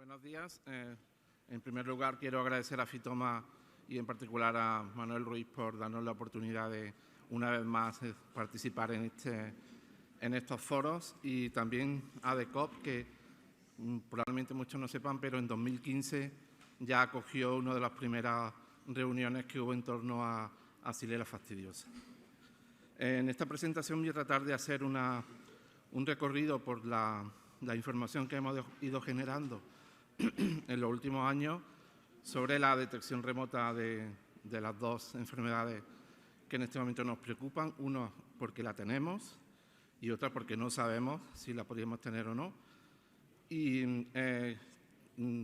Buenos días. En primer lugar, quiero agradecer a Fitoma y en particular a Manuel Ruiz por darnos la oportunidad de, una vez más, participar en estos foros, y también a DECOP, que probablemente muchos no sepan, pero en 2015 ya acogió una de las primeras reuniones que hubo en torno a Xylella fastidiosa. En esta presentación voy a tratar de hacer un recorrido por la información que hemos ido generando en los últimos años sobre la detección remota de las dos enfermedades que en este momento nos preocupan, una porque la tenemos y otra porque no sabemos si la podríamos tener o no. Y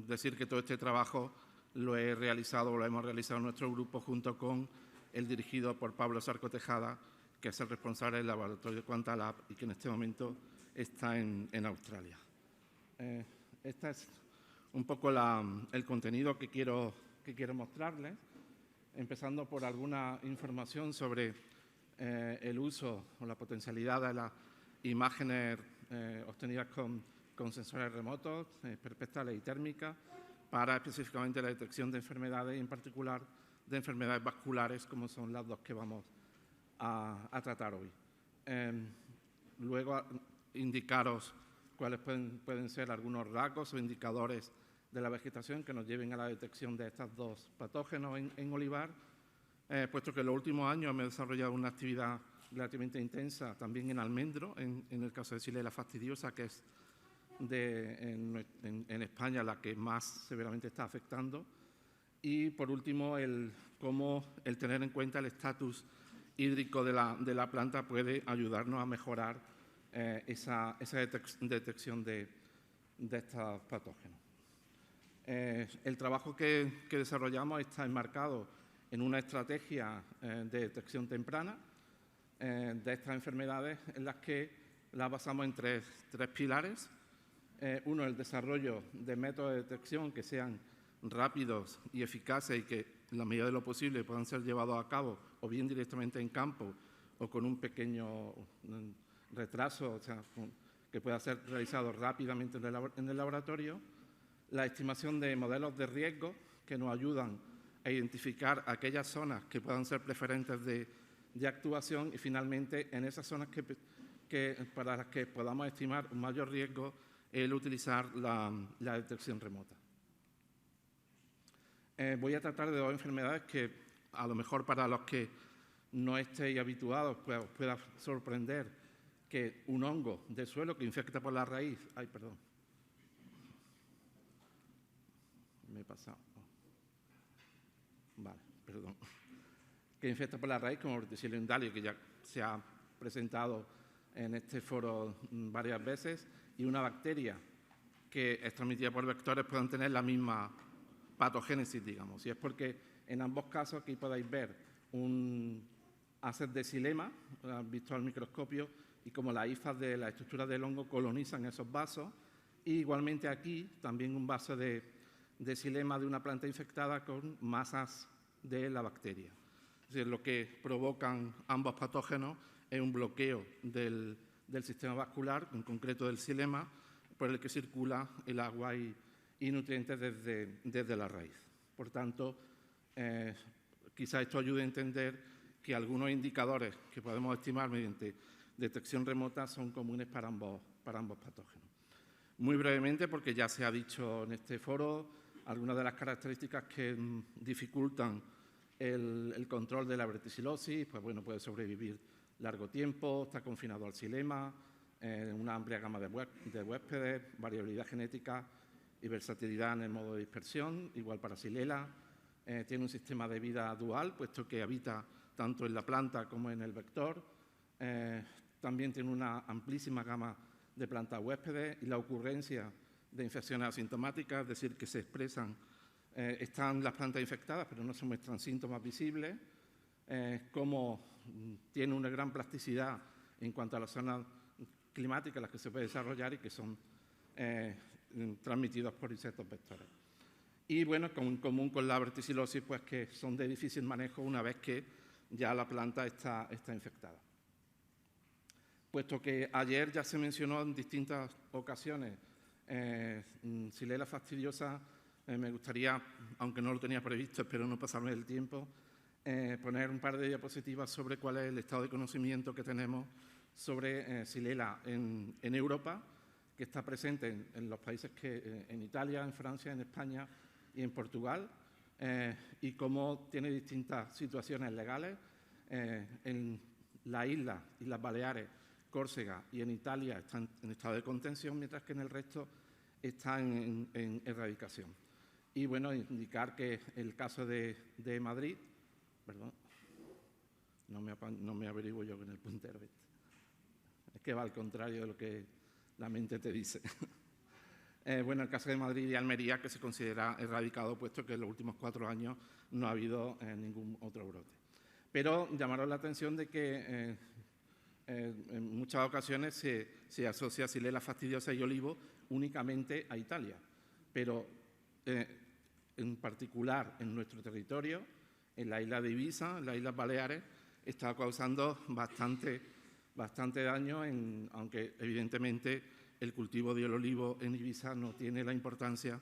decir que todo este trabajo lo hemos realizado en nuestro grupo junto con el dirigido por Pablo Sarco Tejada, que es el responsable del laboratorio Quantalab y que en este momento está en Australia. Este es un poco el contenido que quiero mostrarles, empezando por alguna información sobre el uso o la potencialidad de las imágenes obtenidas con sensores remotos, perspectales y térmicas, para específicamente la detección de enfermedades, y en particular de enfermedades vasculares, como son las dos que vamos a tratar hoy. Luego, indicaros cuáles pueden ser algunos rasgos o indicadores de la vegetación que nos lleven a la detección de estos dos patógenos en olivar, puesto que en los últimos años hemos desarrollado una actividad relativamente intensa también en almendro, en el caso de Xylella fastidiosa, que es en España la que más severamente está afectando. Y, por último, cómo el tener en cuenta el estatus hídrico de la planta puede ayudarnos a mejorar esa detección de estos patógenos. El trabajo que desarrollamos está enmarcado en una estrategia de detección temprana de estas enfermedades, en las que las basamos en tres pilares. Uno, el desarrollo de métodos de detección que sean rápidos y eficaces y que, en la medida de lo posible, puedan ser llevados a cabo o bien directamente en campo o con un pequeño retraso, o sea, que pueda ser realizado rápidamente en el laboratorio. La estimación de modelos de riesgo que nos ayudan a identificar aquellas zonas que puedan ser preferentes de actuación, y finalmente, en esas zonas para las que podamos estimar un mayor riesgo, el utilizar la detección remota. Voy a tratar de dos enfermedades que, a lo mejor para los que no estéis habituados, pues os pueda sorprender que un hongo de suelo que infecta por la raíz... Ay, perdón. Me he pasado. Vale, perdón. Que infecta por la raíz, como Verticillium indale, que ya se ha presentado en este foro varias veces, y una bacteria que es transmitida por vectores pueden tener la misma patogénesis, digamos. Y es porque en ambos casos aquí podéis ver un asset de xilema visto al microscopio, y como las hifas de la estructura del hongo colonizan esos vasos. Y igualmente aquí también un vaso de xilema de una planta infectada con masas de la bacteria. Es decir, lo que provocan ambos patógenos es un bloqueo del sistema vascular, en concreto del xilema, por el que circula el agua y nutrientes desde la raíz. Por tanto, quizá esto ayude a entender que algunos indicadores que podemos estimar mediante detección remota son comunes para ambos patógenos. Muy brevemente, porque ya se ha dicho en este foro, algunas de las características que dificultan el control de la verticillosis, pues bueno, puede sobrevivir largo tiempo, está confinado al xilema, una amplia gama de huéspedes, variabilidad genética y versatilidad en el modo de dispersión, igual para Xylella. Tiene un sistema de vida dual, puesto que habita tanto en la planta como en el vector. También tiene una amplísima gama de plantas huéspedes, y la ocurrencia de infecciones asintomáticas, es decir, que se expresan, están las plantas infectadas, pero no se muestran síntomas visibles, como tiene una gran plasticidad en cuanto a las zonas climáticas en las que se puede desarrollar y que son transmitidos por insectos vectores. Y bueno, en común con la verticillosis, pues que son de difícil manejo una vez que ya la planta está infectada. Puesto que ayer ya se mencionó en distintas ocasiones Xylella fastidiosa, me gustaría, aunque no lo tenía previsto, espero no pasarme el tiempo, poner un par de diapositivas sobre cuál es el estado de conocimiento que tenemos sobre Xylella en Europa, que está presente en los países en Italia, en Francia, en España y en Portugal, y cómo tiene distintas situaciones legales. En las Islas Baleares, Córcega y en Italia están en estado de contención, mientras que en el resto están en erradicación. Y bueno, indicar que el caso de Madrid, perdón, no me averiguo yo con el puntero este. Es que va al contrario de lo que la mente te dice. Bueno, el caso de Madrid y Almería, que se considera erradicado, puesto que en los últimos 4 años no ha habido ningún otro brote. Pero llamaros la atención de que en muchas ocasiones se asocia Xylella fastidiosa y olivo únicamente a Italia, pero en particular en nuestro territorio, en la isla de Ibiza, en las Islas Baleares, está causando bastante daño, aunque evidentemente el cultivo del olivo en Ibiza no tiene la importancia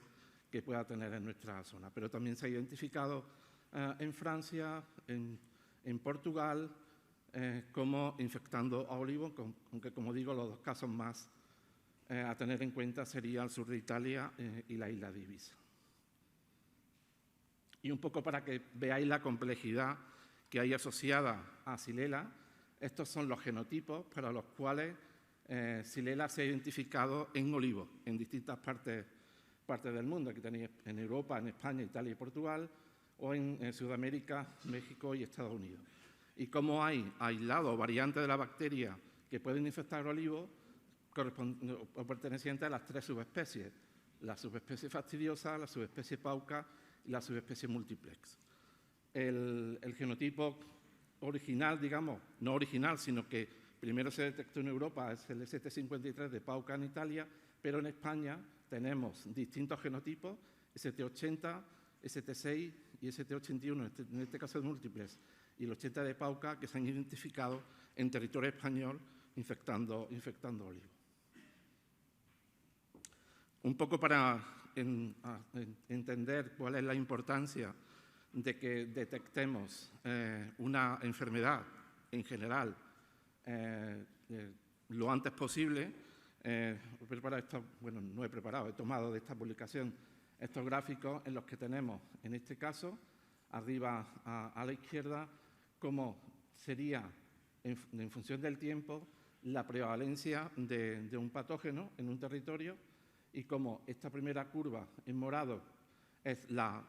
que pueda tener en nuestra zona. Pero también se ha identificado en Francia, en Portugal, como infectando a olivo, aunque, como digo, los 2 casos más a tener en cuenta serían el sur de Italia y la isla de Ibiza. Y un poco para que veáis la complejidad que hay asociada a Xylella, estos son los genotipos para los cuales Xylella se ha identificado en olivo en distintas partes del mundo. Aquí tenéis en Europa, en España, Italia y Portugal, o en Sudamérica, México y Estados Unidos. Y como hay aislados variantes de la bacteria que pueden infectar olivos o pertenecientes a las 3 subespecies: la subespecie fastidiosa, la subespecie pauca y la subespecie multiplex. El genotipo original, digamos, no original, sino que primero se detectó en Europa, es el ST53 de pauca en Italia, pero en España tenemos distintos genotipos, ST80, ST6 y ST81, en este caso de múltiples, y el 80 de pauca, que se han identificado en territorio español infectando olivo. Un poco para entender cuál es la importancia de que detectemos una enfermedad en general lo antes posible, he tomado de esta publicación estos gráficos en los que tenemos, en este caso, arriba a la izquierda, cómo sería, en función del tiempo, la prevalencia de un patógeno en un territorio, y cómo esta primera curva en morado es la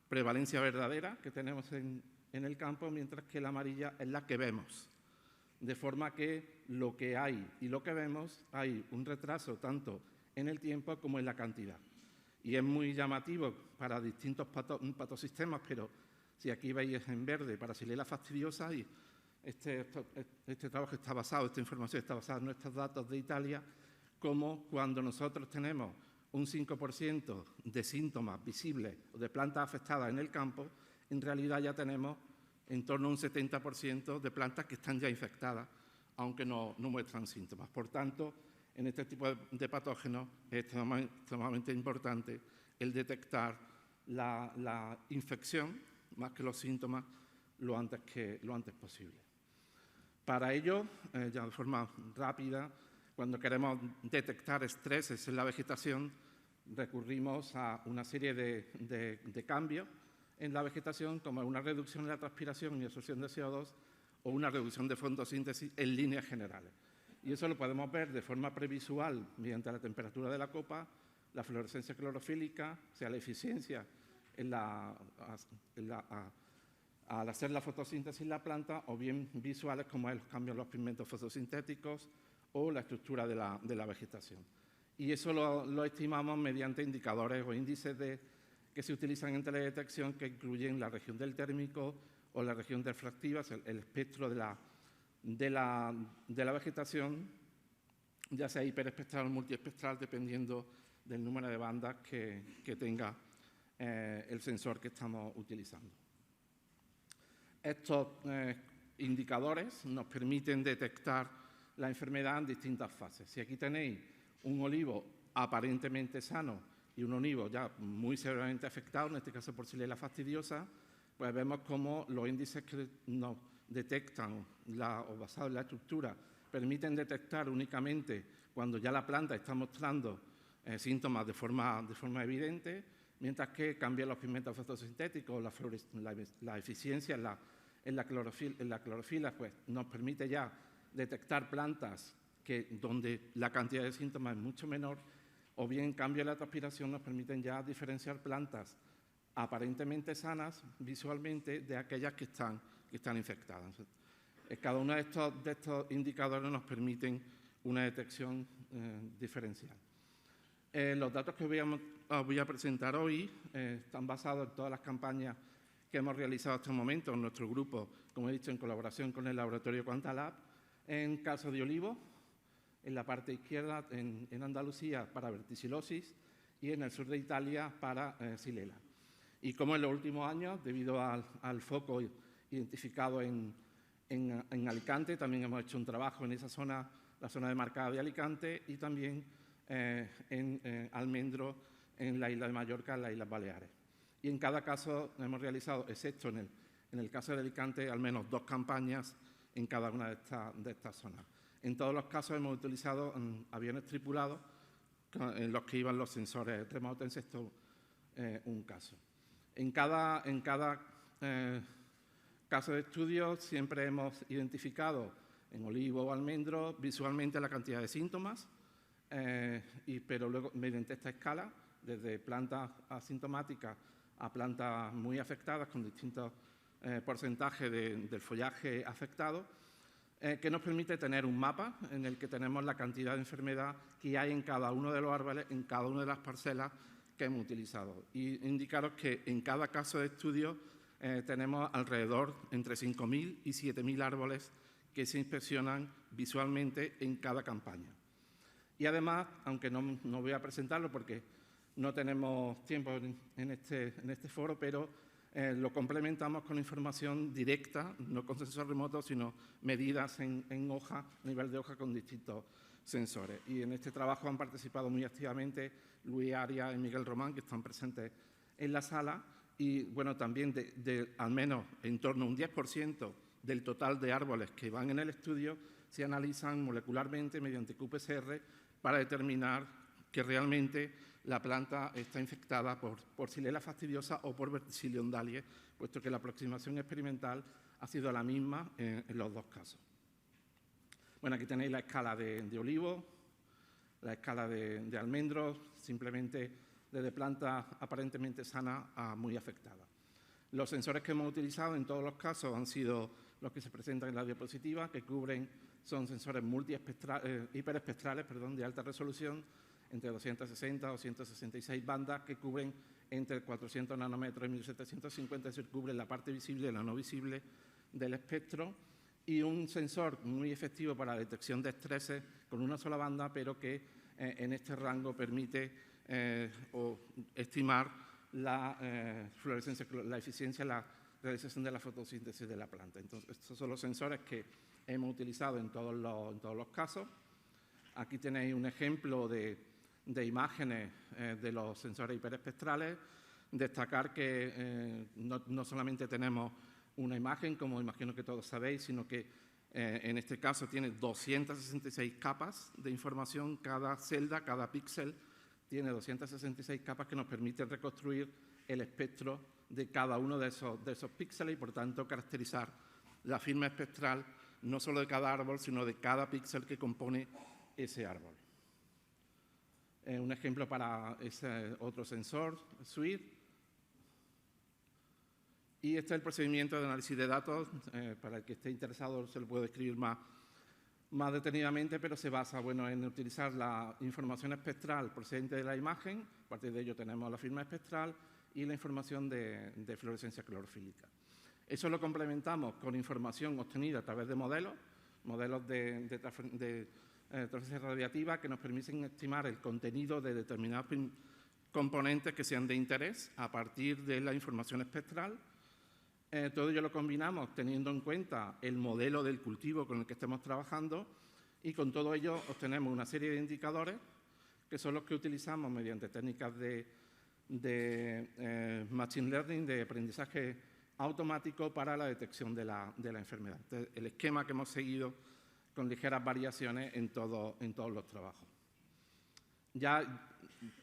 prevalencia verdadera que tenemos en el campo, mientras que la amarilla es la que vemos. De forma que lo que hay y lo que vemos, hay un retraso tanto en el tiempo como en la cantidad. Y es muy llamativo para distintos patosistemas, pero si aquí veis en verde para Xylella fastidiosa, y este trabajo está basado, esta información está basada en nuestros datos de Italia, como cuando nosotros tenemos un 5% de síntomas visibles o de plantas afectadas en el campo, en realidad ya tenemos en torno a un 70% de plantas que están ya infectadas, aunque no muestran síntomas. Por tanto, en este tipo de patógenos es extremadamente importante el detectar la infección, más que los síntomas, lo antes posible. Para ello, ya de forma rápida, cuando queremos detectar estreses en la vegetación, recurrimos a una serie de cambios en la vegetación, como una reducción en la transpiración y absorción de CO2 o una reducción de fotosíntesis en líneas generales. Y eso lo podemos ver de forma previsual mediante la temperatura de la copa, la fluorescencia clorofílica, o sea, la eficiencia al hacer la fotosíntesis en la planta, o bien visuales como los cambios en los pigmentos fotosintéticos o la estructura de la vegetación. Y eso lo estimamos mediante indicadores o índices que se utilizan en teledetección, que incluyen la región del térmico o la región del refractiva, el espectro de la vegetación, ya sea hiperespectral o multiespectral, dependiendo del número de bandas que tenga el sensor que estamos utilizando. Estos indicadores nos permiten detectar la enfermedad en distintas fases. Si aquí tenéis un olivo aparentemente sano y un olivo ya muy severamente afectado, en este caso por Xylella fastidiosa, pues vemos cómo los índices que nos detectan o basados en la estructura permiten detectar únicamente cuando ya la planta está mostrando síntomas de forma evidente, mientras que cambian los pigmentos fotosintéticos, la eficiencia en la clorofila, pues nos permite ya detectar plantas donde la cantidad de síntomas es mucho menor, o bien en cambio la transpiración nos permiten ya diferenciar plantas aparentemente sanas visualmente de aquellas que están infectadas. Cada uno de estos indicadores nos permiten una detección diferencial. Los datos que os voy a presentar hoy están basados en todas las campañas que hemos realizado hasta el momento en nuestro grupo, como he dicho, en colaboración con el laboratorio Quantalab, en caso de olivo, en la parte izquierda en Andalucía para verticilosis y en el sur de Italia para Xylella. Y como en los últimos años, debido al foco identificado en Alicante, también hemos hecho un trabajo en esa zona, la zona demarcada de Alicante, y también en Almendro, en la isla de Mallorca, en las Islas Baleares. Y en cada caso hemos realizado, excepto en el caso de Alicante, al menos 2 campañas en cada una de estas zonas. En todos los casos hemos utilizado aviones tripulados en los que iban los sensores remotos, excepto un caso. En cada caso de estudio siempre hemos identificado en olivo o almendro visualmente la cantidad de síntomas, pero luego mediante esta escala, desde plantas asintomáticas a plantas muy afectadas con distintos porcentajes del follaje afectado, que nos permite tener un mapa en el que tenemos la cantidad de enfermedad que hay en cada uno de los árboles, en cada una de las parcelas que hemos utilizado. Y indicaros que en cada caso de estudio tenemos alrededor entre 5.000 y 7.000 árboles que se inspeccionan visualmente en cada campaña. Y además, aunque no voy a presentarlo porque no tenemos tiempo en este foro, pero lo complementamos con información directa, no con sensores remotos, sino medidas en hoja, a nivel de hoja, con distintos sensores. Y en este trabajo han participado muy activamente Luis Arias y Miguel Román, que están presentes en la sala, y bueno, también de al menos en torno a un 10% del total de árboles que van en el estudio se analizan molecularmente mediante qPCR para determinar que realmente la planta está infectada por Xylella fastidiosa o por Verticillium dalies, puesto que la aproximación experimental ha sido la misma en los 2 casos. Bueno, aquí tenéis la escala de olivo, la escala de almendros, simplemente desde plantas aparentemente sanas a muy afectadas. Los sensores que hemos utilizado en todos los casos han sido los que se presentan en la diapositiva, que son sensores hiperespectrales de alta resolución, entre 260 o 166 bandas, que cubren entre 400 nanómetros y 1750, es decir, cubren la parte visible y la no visible del espectro, y un sensor muy efectivo para la detección de estreses con una sola banda, pero que en este rango permite estimar la fluorescencia, la eficiencia en la realización de la fotosíntesis de la planta. Entonces, estos son los sensores que hemos utilizado en todos los casos. Aquí tenéis un ejemplo de imágenes de los sensores hiperespectrales. Destacar que no solamente tenemos una imagen, como imagino que todos sabéis, sino que en este caso tiene 266 capas de información. Cada celda, cada píxel, tiene 266 capas que nos permiten reconstruir el espectro de cada uno de esos píxeles y, por tanto, caracterizar la firma espectral no solo de cada árbol, sino de cada píxel que compone ese árbol. Un ejemplo para ese otro sensor, SWIR. Y este es el procedimiento de análisis de datos. Para el que esté interesado se lo puedo describir más detenidamente, pero se basa en utilizar la información espectral procedente de la imagen. A partir de ello tenemos la firma espectral y la información de fluorescencia clorofílica. Eso lo complementamos con información obtenida a través de modelos de transferencia radiativa, que nos permiten estimar el contenido de determinados componentes que sean de interés a partir de la información espectral. Todo ello lo combinamos teniendo en cuenta el modelo del cultivo con el que estemos trabajando, y con todo ello obtenemos una serie de indicadores que son los que utilizamos mediante técnicas de Machine Learning, de aprendizaje automático para la detección de la enfermedad. Entonces, el esquema que hemos seguido con ligeras variaciones en todos los trabajos. Ya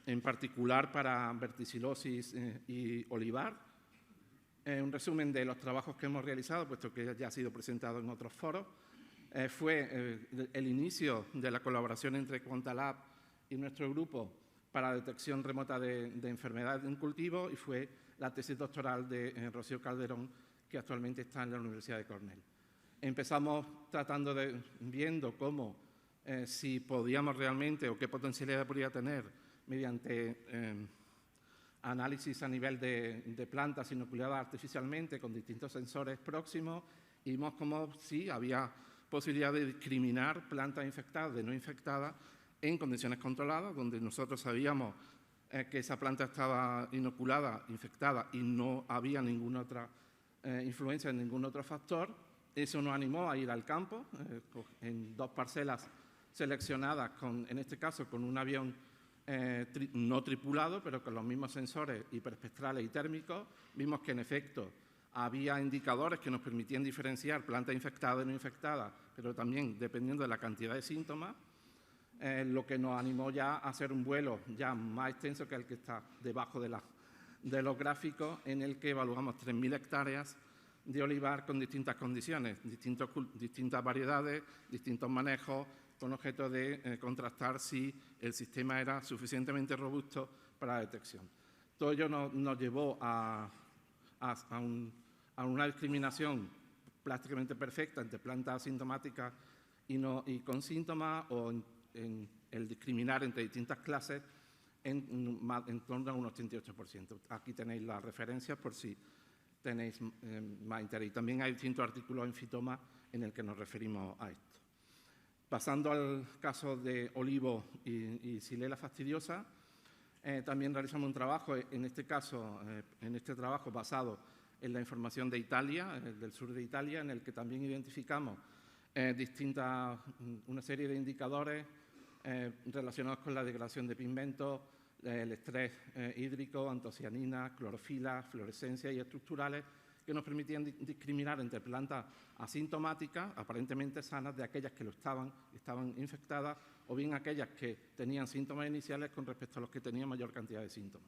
en particular para verticilosis y olivar, un resumen de los trabajos que hemos realizado, puesto que ya ha sido presentado en otros foros, fue el inicio de la colaboración entre Quantalab y nuestro grupo para la detección remota de enfermedades en cultivo, y fue la tesis doctoral de Rocío Calderón, que actualmente está en la Universidad de Cornell. Empezamos viendo cómo, si podíamos realmente o qué potencialidad podría tener mediante análisis a nivel de plantas inoculadas artificialmente con distintos sensores próximos, y vimos cómo sí había posibilidad de discriminar plantas infectadas de no infectadas en condiciones controladas, donde nosotros sabíamos que esa planta estaba inoculada, infectada, y no había ninguna otra influencia en ningún otro factor. Eso nos animó a ir al campo en 2 parcelas seleccionadas, en este caso con un avión no tripulado, pero con los mismos sensores hiperespectrales y térmicos. Vimos que en efecto había indicadores que nos permitían diferenciar plantas infectadas y no infectadas, pero también dependiendo de la cantidad de síntomas, lo que nos animó ya a hacer un vuelo ya más extenso que el que está debajo de los gráficos, en el que evaluamos 3.000 hectáreas de olivar con distintas condiciones, distintas variedades, distintos manejos, con objeto de contrastar si el sistema era suficientemente robusto para la detección. Todo ello nos llevó a una discriminación prácticamente perfecta entre plantas asintomáticas y con síntomas, o en el discriminar entre distintas clases en torno a un 88%. Aquí tenéis las referencias por si tenéis más interés. Y también hay distintos artículos en Fitoma en el que nos referimos a esto. Pasando al caso de olivo y Xylella fastidiosa, también realizamos un trabajo, en este caso, en este trabajo basado en la información de Italia, del sur de Italia, en el que también identificamos una serie de indicadores relacionados con la degradación de pigmentos, el estrés hídrico, antocianina, clorofila, fluorescencia y estructurales, que nos permitían discriminar entre plantas asintomáticas, aparentemente sanas, de aquellas que estaban infectadas, o bien aquellas que tenían síntomas iniciales con respecto a los que tenían mayor cantidad de síntomas.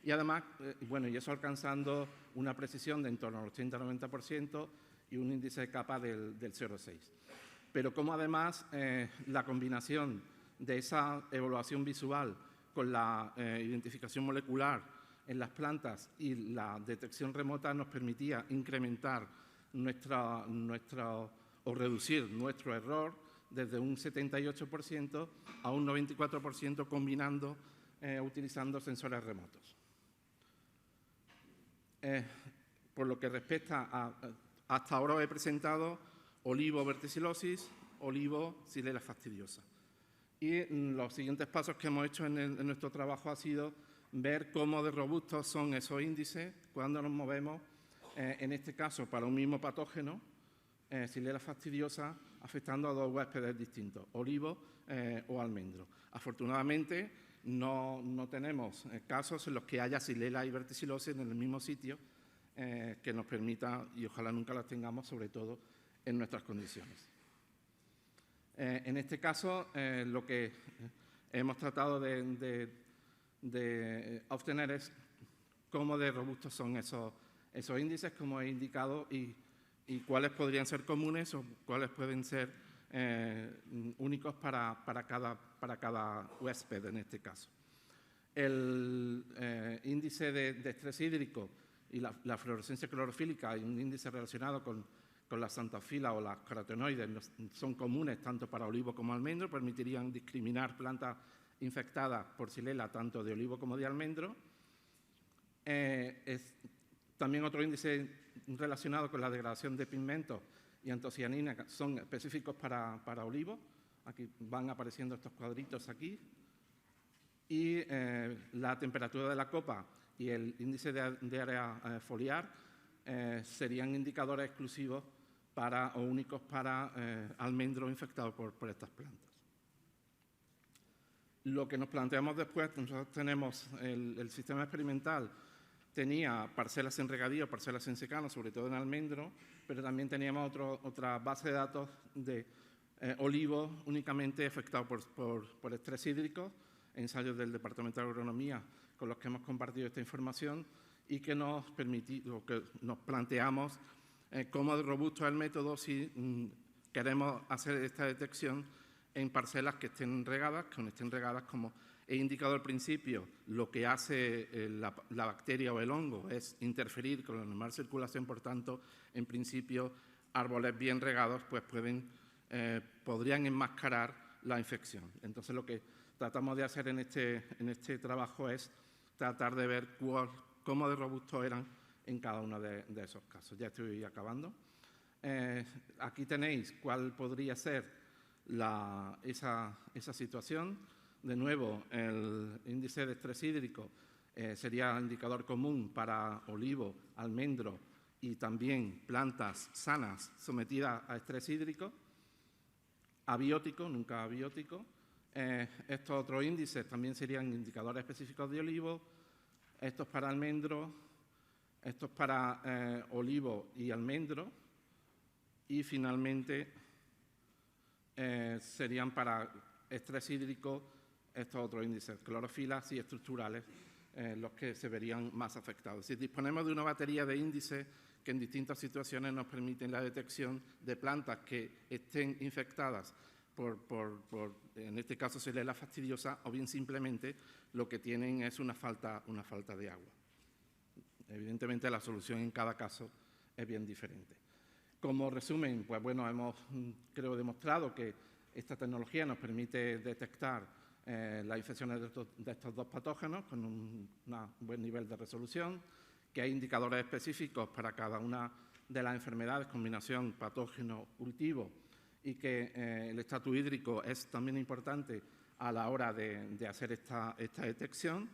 Y además, y eso alcanzando una precisión de en torno al 80-90% y un índice de capa del 0,6. Pero como además la combinación de esa evaluación visual con la identificación molecular en las plantas y la detección remota nos permitía incrementar o reducir nuestro error desde un 78% a un 94% combinando, utilizando sensores remotos. Por lo que respecta hasta ahora os he presentado olivo verticilosis, olivo Xylella fastidiosa. Y los siguientes pasos que hemos hecho en nuestro trabajo ha sido ver cómo de robustos son esos índices cuando nos movemos, en este caso para un mismo patógeno, Xylella fastidiosa, afectando a 2 huéspedes distintos, olivo o almendro. Afortunadamente no tenemos casos en los que haya Xylella y verticilosis en el mismo sitio, que nos permita, y ojalá nunca las tengamos, sobre todo en nuestras condiciones. En este caso, lo que hemos tratado de obtener es cómo de robustos son esos índices, como he indicado, y cuáles podrían ser comunes o cuáles pueden ser únicos para cada huésped en este caso. El índice de estrés hídrico y la fluorescencia clorofílica, y un índice relacionado con las xanthofilas o las carotenoides, son comunes tanto para olivo como almendro, permitirían discriminar plantas infectadas por Xylella tanto de olivo como de almendro. También otro índice relacionado con la degradación de pigmentos y antocianina son específicos para olivo. Aquí van apareciendo estos cuadritos aquí. Y la temperatura de la copa y el índice de área foliar serían indicadores exclusivos o únicos para almendros infectados por estas plantas. Lo que nos planteamos después, nosotros tenemos el sistema experimental, tenía parcelas en regadío, parcelas en secano, sobre todo en almendro, pero también teníamos otra base de datos de olivos únicamente afectados por estrés hídrico, ensayos del Departamento de Agronomía con los que hemos compartido esta información y que nos planteamos cómo de robusto es el método si queremos hacer esta detección en parcelas que estén regadas, como he indicado al principio. Lo que hace la bacteria o el hongo es interferir con la normal circulación, por tanto, en principio, árboles bien regados pues podrían enmascarar la infección. Entonces, lo que tratamos de hacer en este trabajo es tratar de ver cómo de robustos eran en cada uno de esos casos. Ya estoy acabando. Aquí tenéis cuál podría ser esa situación. De nuevo, el índice de estrés hídrico sería indicador común para olivo, almendro y también plantas sanas sometidas a estrés hídrico. Abiótico, nunca abiótico. Estos otros índices también serían indicadores específicos de olivo. Estos para almendro, estos para olivo y almendro. Y finalmente serían para estrés hídrico estos otros índices, clorofilas y estructurales, los que se verían más afectados. Si disponemos de una batería de índices que en distintas situaciones nos permiten la detección de plantas que estén infectadas en este caso Xylella fastidiosa, o bien simplemente lo que tienen es una falta de agua. Evidentemente la solución en cada caso es bien diferente. Como resumen, pues bueno, hemos, creo, demostrado que esta tecnología nos permite detectar las infecciones de estos dos patógenos con un buen nivel de resolución, que hay indicadores específicos para cada una de las enfermedades, combinación patógeno-cultivo, y que el estatus hídrico es también importante a la hora de hacer esta detección.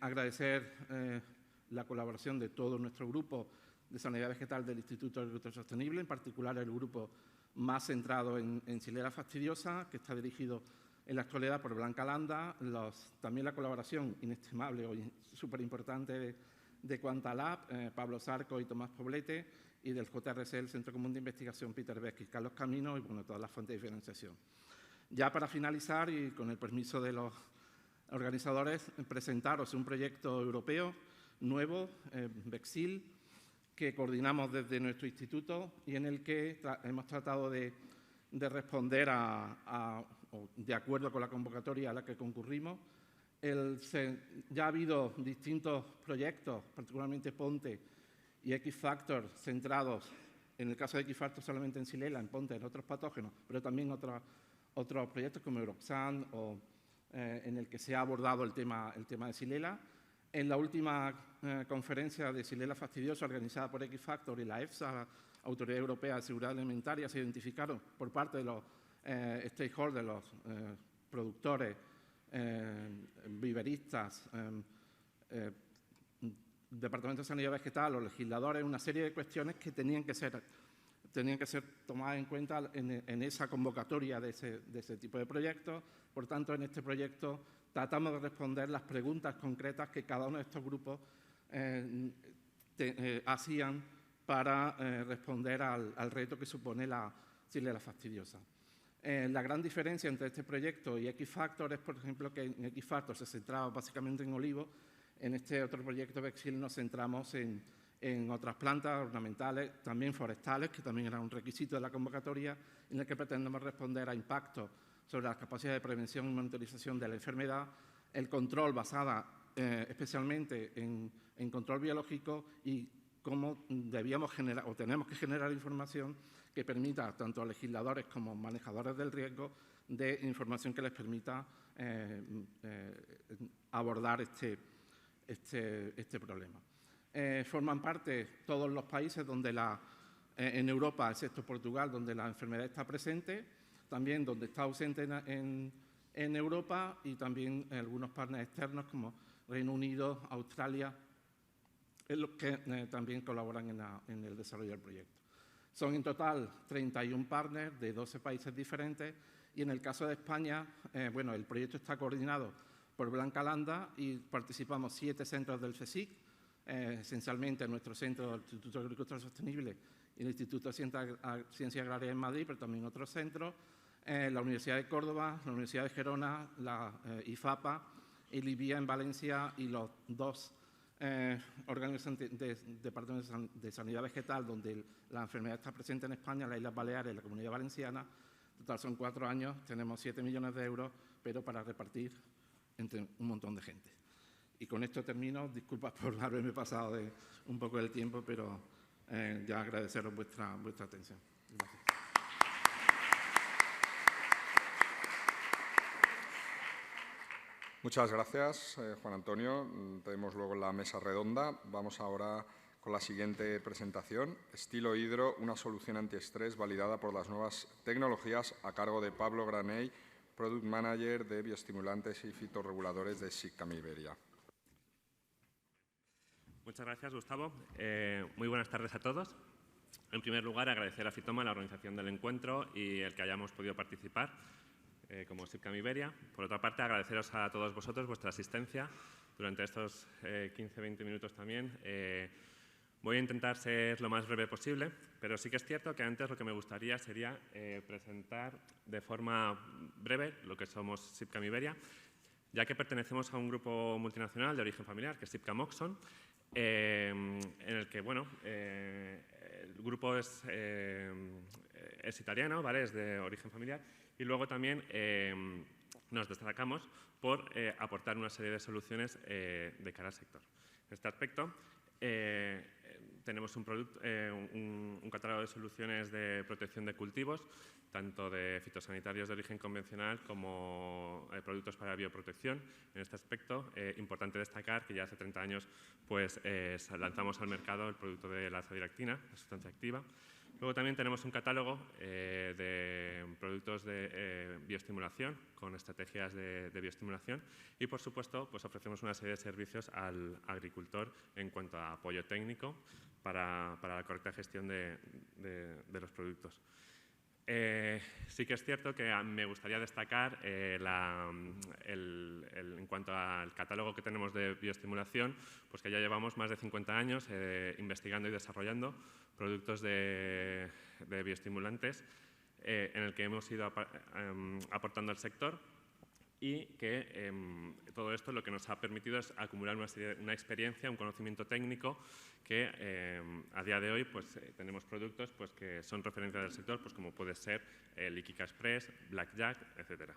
Agradecer la colaboración de todo nuestro grupo de Sanidad Vegetal del Instituto de Agricultura Sostenible, en particular el grupo más centrado en Xylella fastidiosa, que está dirigido en la actualidad por Blanca Landa, también la colaboración inestimable o súper importante de Quantalab, Pablo Zarco y Tomás Poblete, y del JRC, el Centro Común de Investigación Peter Beck y Carlos Camino, y bueno, todas las fuentes de financiación. Ya para finalizar, y con el permiso de los organizadores, presentaros un proyecto europeo nuevo, Bexil, que coordinamos desde nuestro instituto y en el que hemos tratado de responder de acuerdo con la convocatoria a la que concurrimos. Ya ha habido distintos proyectos, particularmente Ponte y X-Factor, centrados, en el caso de X-Factor solamente en Xylella, en Ponte, en otros patógenos, pero también otros proyectos como Euroxan, en el que se ha abordado el tema de Xylella. En la última conferencia de Xylella fastidiosa organizada por X-Factor y la EFSA, la Autoridad Europea de Seguridad Alimentaria, se identificaron por parte de los stakeholders, los productores, viveristas, Departamento de Sanidad Vegetal o legisladores, una serie de cuestiones que tenían que ser tomadas en cuenta en esa convocatoria de ese tipo de proyectos. Por tanto, en este proyecto tratamos de responder las preguntas concretas que cada uno de estos grupos hacían para responder al reto que supone la Xylella fastidiosa. La gran diferencia entre este proyecto y X-Factor es, por ejemplo, que en X-Factor se centraba básicamente en olivos. En este otro proyecto Bexil nos centramos en otras plantas ornamentales, también forestales, que también era un requisito de la convocatoria, en el que pretendemos responder a impactos sobre las capacidades de prevención y monitorización de la enfermedad, el control basada especialmente en control biológico y cómo debíamos generar o tenemos que generar información que permita tanto a legisladores como manejadores del riesgo de información que les permita abordar este problema. Forman parte todos los países donde en Europa, excepto Portugal, donde la enfermedad está presente, también donde está ausente en Europa y también algunos partners externos como Reino Unido, Australia, en los que también colaboran en el desarrollo del proyecto. Son en total 31 partners de 12 países diferentes Y en el caso de España, bueno, el proyecto está coordinado por Blanca Landa y participamos 7 centros del CSIC, esencialmente nuestro centro, el Instituto de Agricultura Sostenible y el Instituto de Ciencia Agraria en Madrid, pero también otros centros, la Universidad de Córdoba, la Universidad de Gerona, la IFAPA, el IBIA en Valencia y los 2 órganos de Departamento de Sanidad Vegetal, donde la enfermedad está presente en España, las Islas Baleares y la Comunidad Valenciana. Total, son 4 años, tenemos 7 millones de euros, pero para repartir entre un montón de gente. Y con esto termino. Disculpas por haberme pasado de un poco del tiempo, pero ya agradeceros vuestra atención. Gracias. Muchas gracias, Juan Antonio. Tenemos luego la mesa redonda. Vamos ahora con la siguiente presentación. Estilo Hidro, una solución antiestrés validada por las nuevas tecnologías, a cargo de Pablo Granell, Product Manager de Bioestimulantes y Fitorreguladores de SICAM Iberia. Muchas gracias, Gustavo. Muy buenas tardes a todos. En primer lugar, agradecer a Fitoma la organización del encuentro y el que hayamos podido participar como SICAM Iberia. Por otra parte, agradeceros a todos vosotros vuestra asistencia durante estos 15-20 minutos también. Voy a intentar ser lo más breve posible, pero sí que es cierto que antes lo que me gustaría sería presentar de forma breve lo que somos SICAM Iberia, ya que pertenecemos a un grupo multinacional de origen familiar, que es SICAM Oxon, en el que, bueno, el grupo es italiano, ¿vale? Es de origen familiar, y luego también nos destacamos por aportar una serie de soluciones de cara al sector. En este aspecto, tenemos un catálogo de soluciones de protección de cultivos, tanto de fitosanitarios de origen convencional como productos para bioprotección. En este aspecto, importante destacar que ya hace 30 años pues, lanzamos al mercado el producto de la azadiractina, la sustancia activa. Luego también tenemos un catálogo de productos de bioestimulación, con estrategias de bioestimulación y, por supuesto, pues ofrecemos una serie de servicios al agricultor en cuanto a apoyo técnico para la correcta gestión de los productos. Sí que es cierto que me gustaría destacar en cuanto al catálogo que tenemos de bioestimulación, pues que ya llevamos más de 50 años investigando y desarrollando productos de bioestimulantes en el que hemos ido aportando al sector y que todo esto lo que nos ha permitido es acumular una experiencia, un conocimiento técnico que a día de hoy pues, tenemos productos pues, que son referencia del sector, pues, como puede ser Líquica Express, Blackjack, etcétera.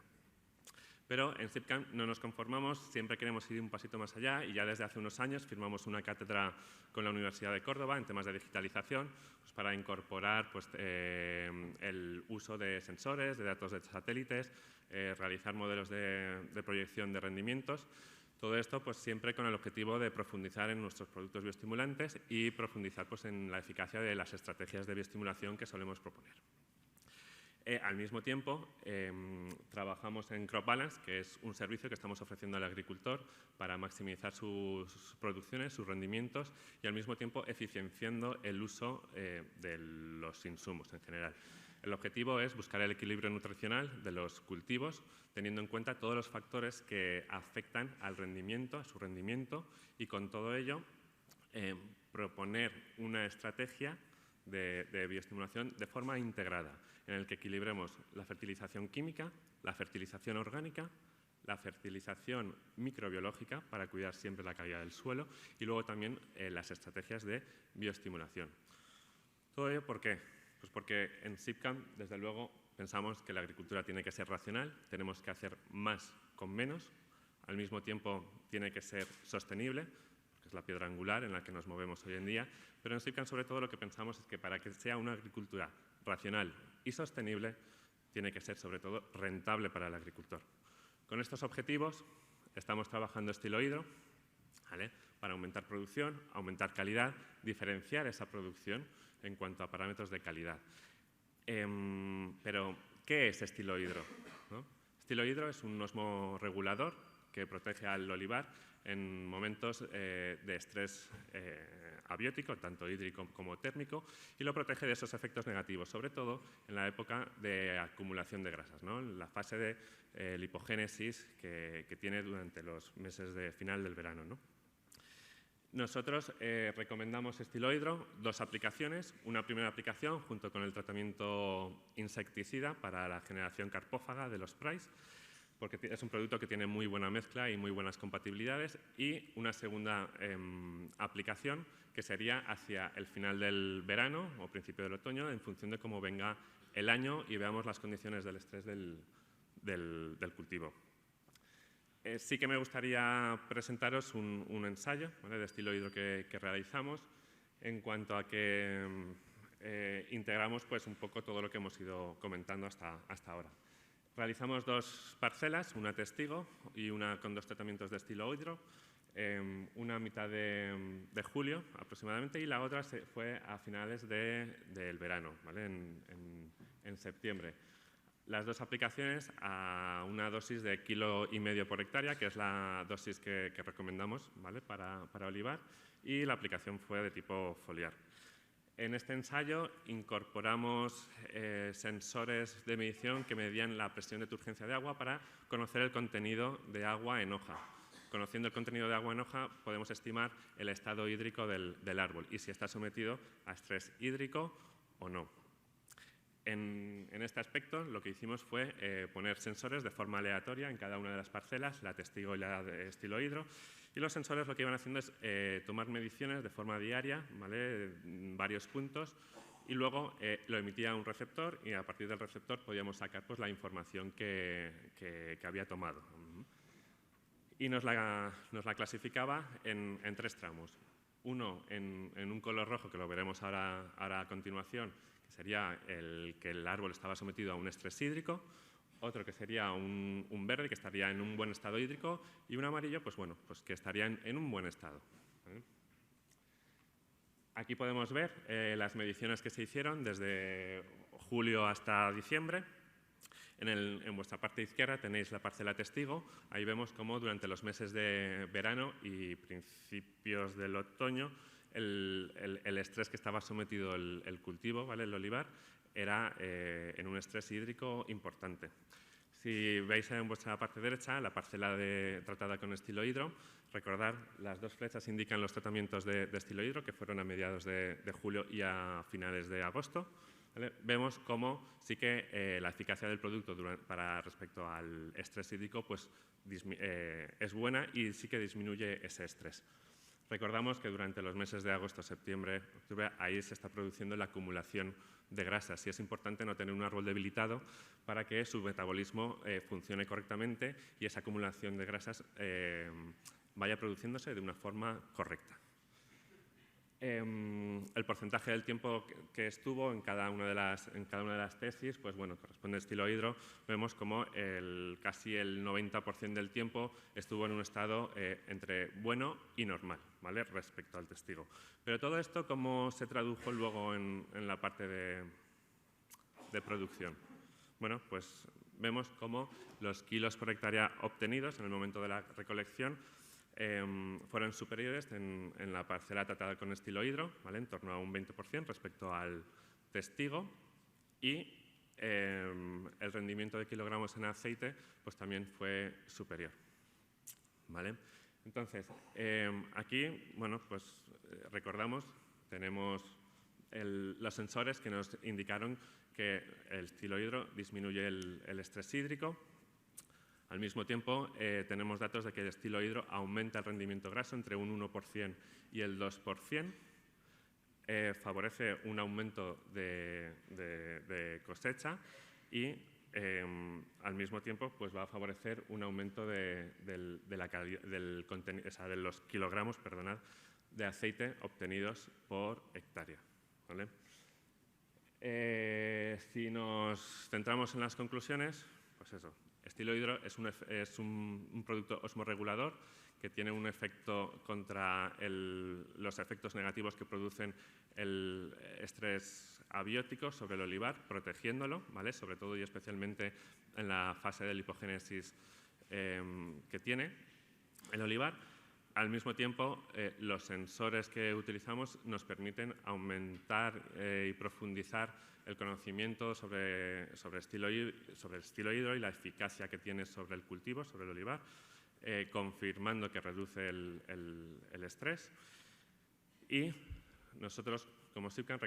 Pero en SICAM no nos conformamos, siempre queremos ir un pasito más allá y ya desde hace unos años firmamos una cátedra con la Universidad de Córdoba en temas de digitalización pues para incorporar pues, el uso de sensores, de datos de satélites, realizar modelos de proyección de rendimientos. Todo esto pues, siempre con el objetivo de profundizar en nuestros productos bioestimulantes y profundizar pues, en la eficacia de las estrategias de bioestimulación que solemos proponer. Al mismo tiempo, trabajamos en Crop Balance, que es un servicio que estamos ofreciendo al agricultor para maximizar sus producciones, sus rendimientos y al mismo tiempo eficienciando el uso de los insumos en general. El objetivo es buscar el equilibrio nutricional de los cultivos, teniendo en cuenta todos los factores que afectan al rendimiento, a su rendimiento, y con todo ello proponer una estrategia de bioestimulación de forma integrada, en el que equilibremos la fertilización química, la fertilización orgánica, la fertilización microbiológica para cuidar siempre la calidad del suelo y luego también las estrategias de bioestimulación. ¿Todo ello por qué? Pues porque en SICAM, desde luego, pensamos que la agricultura tiene que ser racional, tenemos que hacer más con menos, al mismo tiempo tiene que ser sostenible, que es la piedra angular en la que nos movemos hoy en día, pero en SICAM sobre todo lo que pensamos es que para que sea una agricultura racional y sostenible, tiene que ser sobre todo rentable para el agricultor. Con estos objetivos estamos trabajando estilo Hidro, ¿vale?, para aumentar producción, aumentar calidad, diferenciar esa producción en cuanto a parámetros de calidad. Pero, ¿qué es estilo Hidro? ¿No? Estilo Hidro es un osmoregulador que protege al olivar en momentos de estrés abiótico, tanto hídrico como térmico, y lo protege de esos efectos negativos, sobre todo en la época de acumulación de grasas, ¿no? En la fase de lipogénesis que tiene durante los meses de final del verano, ¿no? Nosotros recomendamos Estilohidro, 2 aplicaciones. Una primera aplicación junto con el tratamiento insecticida para la generación carpófaga de los sprays, porque es un producto que tiene muy buena mezcla y muy buenas compatibilidades. Y una segunda aplicación que sería hacia el final del verano o principio del otoño, en función de cómo venga el año y veamos las condiciones del estrés del cultivo. Sí que me gustaría presentaros un ensayo, ¿vale?, de Estilohidro que realizamos en cuanto a que integramos pues, un poco todo lo que hemos ido comentando hasta ahora. Realizamos 2 parcelas, una testigo y una con 2 tratamientos de Estilohidro, una a mitad de julio aproximadamente y la otra fue a finales del verano, ¿vale?, en septiembre. Las 2 aplicaciones a una dosis de 1,5 kg por hectárea, que es la dosis que recomendamos, ¿vale?, para olivar, y la aplicación fue de tipo foliar. En este ensayo incorporamos sensores de medición que medían la presión de turgencia de agua para conocer el contenido de agua en hoja. Conociendo el contenido de agua en hoja podemos estimar el estado hídrico del árbol y si está sometido a estrés hídrico o no. En este aspecto lo que hicimos fue poner sensores de forma aleatoria en cada una de las parcelas, la testigo y la de Estilohidro, y los sensores lo que iban haciendo es tomar mediciones de forma diaria, ¿vale?, en varios puntos, y luego lo emitía un receptor y a partir del receptor podíamos sacar pues, la información que había tomado. Y nos la clasificaba en 3 tramos. Uno en un color rojo, que lo veremos ahora a continuación, sería el que el árbol estaba sometido a un estrés hídrico, otro que sería un verde, que estaría en un buen estado hídrico, y un amarillo, pues bueno, pues que estaría en un buen estado. Aquí podemos ver las mediciones que se hicieron desde julio hasta diciembre. En vuestra parte izquierda tenéis la parcela testigo. Ahí vemos cómo durante los meses de verano y principios del otoño el estrés que estaba sometido el cultivo, ¿vale?, el olivar, era en un estrés hídrico importante. Si veis en vuestra parte derecha la parcela tratada con Estilohidro, recordad, las 2 flechas indican los tratamientos de Estilohidro, que fueron a mediados de julio y a finales de agosto. ¿Vale? Vemos cómo sí que la eficacia del producto respecto al estrés hídrico pues, es buena y sí que disminuye ese estrés. Recordamos que durante los meses de agosto, septiembre, octubre, ahí se está produciendo la acumulación de grasas y es importante no tener un árbol debilitado para que su metabolismo funcione correctamente y esa acumulación de grasas vaya produciéndose de una forma correcta. El porcentaje del tiempo que estuvo en cada una de las tesis, pues bueno, corresponde a Estilohidro. Vemos como casi el 90% del tiempo estuvo en un estado entre bueno y normal, ¿vale?, respecto al testigo. Pero todo esto, ¿cómo se tradujo luego en la parte de producción? Bueno, pues vemos cómo los kilos por hectárea obtenidos en el momento de la recolección fueron superiores en la parcela tratada con Estilohidro, ¿vale?, en torno a un 20% respecto al testigo, y el rendimiento de kilogramos en aceite pues también fue superior, ¿vale? Entonces, aquí, bueno, pues recordamos, tenemos los sensores que nos indicaron que el Estilohidro disminuye el estrés hídrico. Al mismo tiempo, tenemos datos de que el Estilohidro aumenta el rendimiento graso entre un 1% y el 2%, favorece un aumento de cosecha y, al mismo tiempo, pues va a favorecer un aumento de los kilogramos, de aceite obtenidos por hectárea, ¿vale? Si nos centramos en las conclusiones, pues eso. Estilohidro es un producto osmorregulador que tiene un efecto contra los efectos negativos que producen el estrés abiótico sobre el olivar, protegiéndolo, ¿vale?, sobre todo y especialmente en la fase de lipogénesis que tiene el olivar. Al mismo tiempo, los sensores que utilizamos nos permiten aumentar y profundizar el conocimiento sobre el estilo hidro y la eficacia que tiene sobre el cultivo, sobre el olivar, confirmando que reduce el estrés. Y nosotros, como SIPCAN,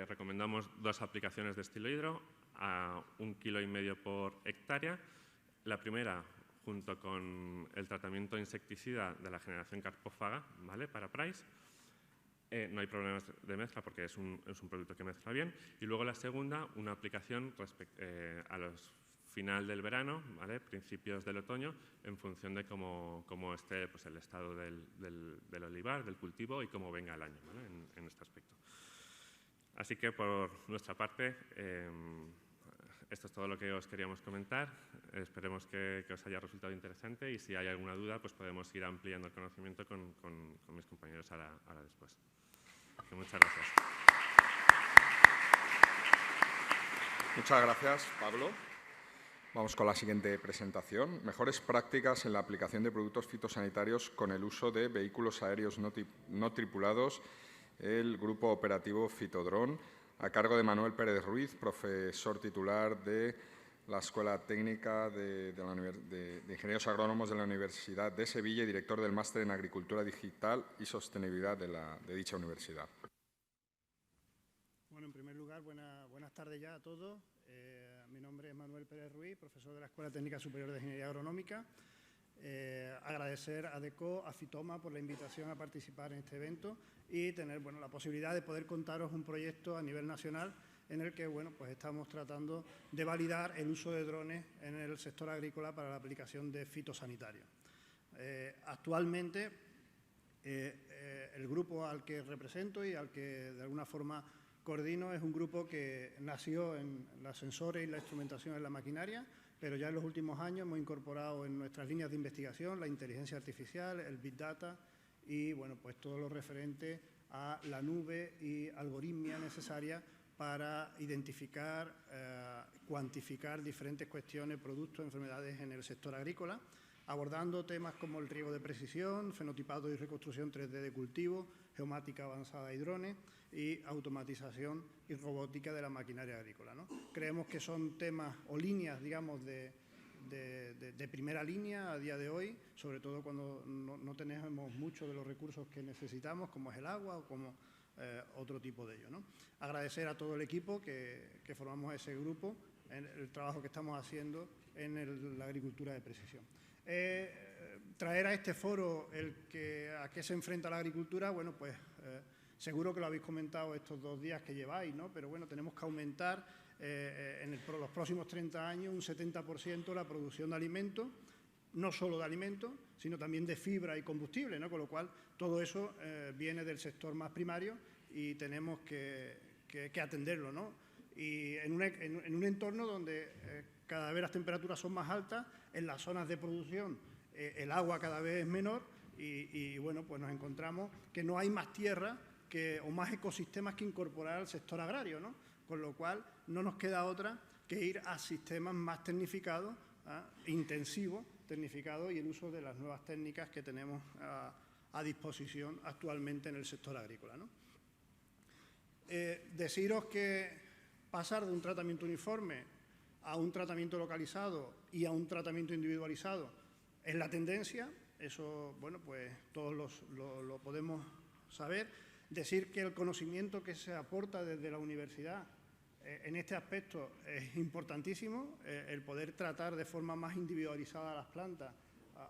recomendamos 2 aplicaciones de estilo hidro a 1,5 kg por hectárea. La primera, junto con el tratamiento insecticida de la generación carpófaga, ¿vale?, para Price. No hay problemas de mezcla porque es un producto que mezcla bien. Y luego la segunda, una aplicación a los final del verano, ¿vale?, principios del otoño, en función de cómo esté pues, el estado del olivar, del cultivo y cómo venga el año, ¿vale?, en este aspecto. Así que, por nuestra parte, esto es todo lo que os queríamos comentar. Esperemos que os haya resultado interesante y si hay alguna duda, pues podemos ir ampliando el conocimiento con mis compañeros ahora después. Muchas gracias. Muchas gracias, Pablo. Vamos con la siguiente presentación. Mejores prácticas en la aplicación de productos fitosanitarios con el uso de vehículos aéreos no tripulados, el Grupo Operativo Fitodrón, a cargo de Manuel Pérez Ruiz, profesor titular de la Escuela Técnica de Ingenieros Agrónomos de la Universidad de Sevilla y director del Máster en Agricultura Digital y Sostenibilidad de dicha universidad. Bueno, en primer lugar, buenas tardes ya a todos. Mi nombre es Manuel Pérez Ruiz, profesor de la Escuela Técnica Superior de Ingeniería Agronómica. Agradecer a DECO, a Fitoma, por la invitación a participar en este evento y tener la posibilidad de poder contaros un proyecto a nivel nacional en el que pues estamos tratando de validar el uso de drones en el sector agrícola para la aplicación de fitosanitarios. Actualmente, el grupo al que represento y al que de alguna forma coordino es un grupo que nació en los sensores y la instrumentación en la maquinaria, pero ya en los últimos años hemos incorporado en nuestras líneas de investigación la inteligencia artificial, el Big Data y pues todo lo referente a la nube y algoritmia necesaria para identificar, cuantificar diferentes cuestiones, productos, enfermedades en el sector agrícola, abordando temas como el riego de precisión, fenotipado y reconstrucción 3D de cultivo, geomática avanzada y drones, y automatización y robótica de la maquinaria agrícola, ¿no? Creemos que son temas o líneas, digamos, de primera línea a día de hoy, sobre todo cuando no tenemos muchos de los recursos que necesitamos, como es el agua o como otro tipo de ello, ¿no? Agradecer a todo el equipo que formamos ese grupo en el trabajo que estamos haciendo en la agricultura de precisión. Traer a este foro a qué se enfrenta la agricultura, pues seguro que lo habéis comentado estos 2 días que lleváis, ¿no? Pero tenemos que aumentar en los próximos 30 años un 70% la producción de alimentos, no solo de alimentos, sino también de fibra y combustible, ¿no? Con lo cual todo eso viene del sector más primario y tenemos que atenderlo, ¿no? Y en un entorno donde cada vez las temperaturas son más altas, en las zonas de producción el agua cada vez es menor y pues nos encontramos que no hay más tierra o más ecosistemas que incorporar al sector agrario, ¿no? Con lo cual no nos queda otra que ir a sistemas más tecnificados, intensivos, tecnificados y el uso de las nuevas técnicas que tenemos a disposición actualmente en el sector agrícola, ¿no? Deciros que pasar de un tratamiento uniforme a un tratamiento localizado y a un tratamiento individualizado es la tendencia, eso, pues todos lo podemos saber. Decir que el conocimiento que se aporta desde la universidad en este aspecto es importantísimo, el poder tratar de forma más individualizada a las plantas,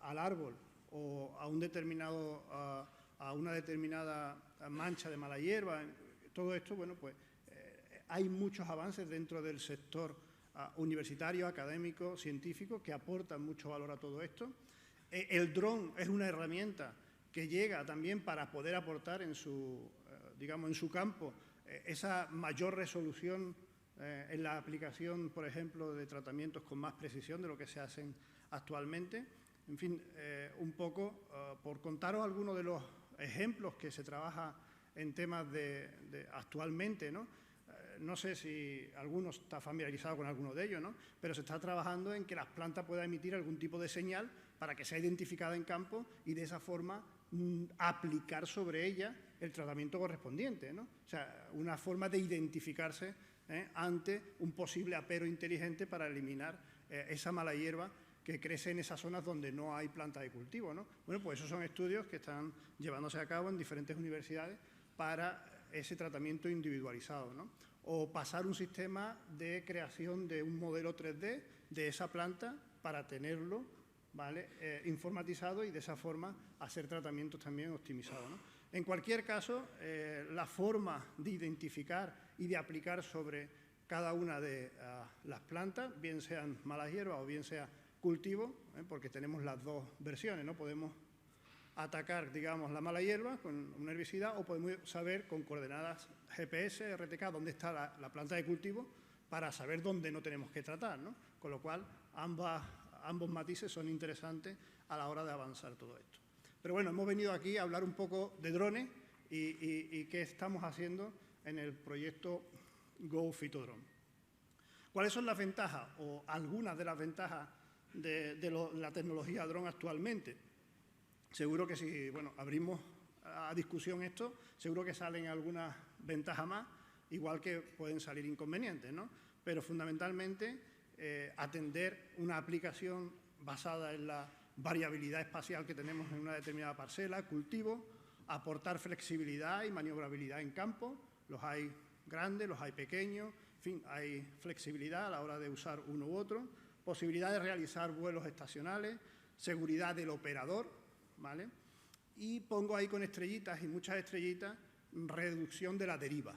al árbol o a una determinada mancha de mala hierba. Todo esto, pues hay muchos avances dentro del sector universitario, académico, científico, que aportan mucho valor a todo esto. El dron es una herramienta que llega también para poder aportar en su campo esa mayor resolución en la aplicación, por ejemplo, de tratamientos con más precisión de lo que se hacen actualmente. En fin, un poco por contaros algunos de los ejemplos que se trabaja en temas actualmente, ¿no? no sé si alguno está familiarizado con alguno de ellos, ¿no? Pero se está trabajando en que las plantas puedan emitir algún tipo de señal para que sea identificada en campo y de esa forma aplicar sobre ella el tratamiento correspondiente, ¿no? O sea, una forma de identificarse ante un posible apero inteligente para eliminar esa mala hierba que crece en esas zonas donde no hay planta de cultivo, ¿no? Bueno, pues esos son estudios que están llevándose a cabo en diferentes universidades para ese tratamiento individualizado, ¿no? O pasar un sistema de creación de un modelo 3D de esa planta para tenerlo, ¿vale? Informatizado y de esa forma hacer tratamientos también optimizados, ¿no? En cualquier caso, la forma de identificar y de aplicar sobre cada una de las plantas, bien sean malas hierbas o bien sea cultivo, porque tenemos las dos versiones, ¿no? Podemos atacar, digamos, la mala hierba con un herbicida o podemos saber con coordenadas GPS, RTK, dónde está la planta de cultivo para saber dónde no tenemos que tratar, ¿no? Con lo cual, ambos matices son interesantes a la hora de avanzar todo esto. Pero bueno, hemos venido aquí a hablar un poco de drones y qué estamos haciendo en el proyecto Go Phytodrone. ¿Cuáles son las ventajas o algunas de las ventajas de la tecnología drone actualmente? Seguro que si abrimos a discusión esto, seguro que salen algunas ventajas más, igual que pueden salir inconvenientes, ¿no? Pero fundamentalmente atender una aplicación basada en la variabilidad espacial que tenemos en una determinada parcela, cultivo, aportar flexibilidad y maniobrabilidad en campo, los hay grandes, los hay pequeños, en fin, hay flexibilidad a la hora de usar uno u otro, posibilidad de realizar vuelos estacionales, seguridad del operador, ¿vale? Y pongo ahí con estrellitas y muchas estrellitas, reducción de la deriva,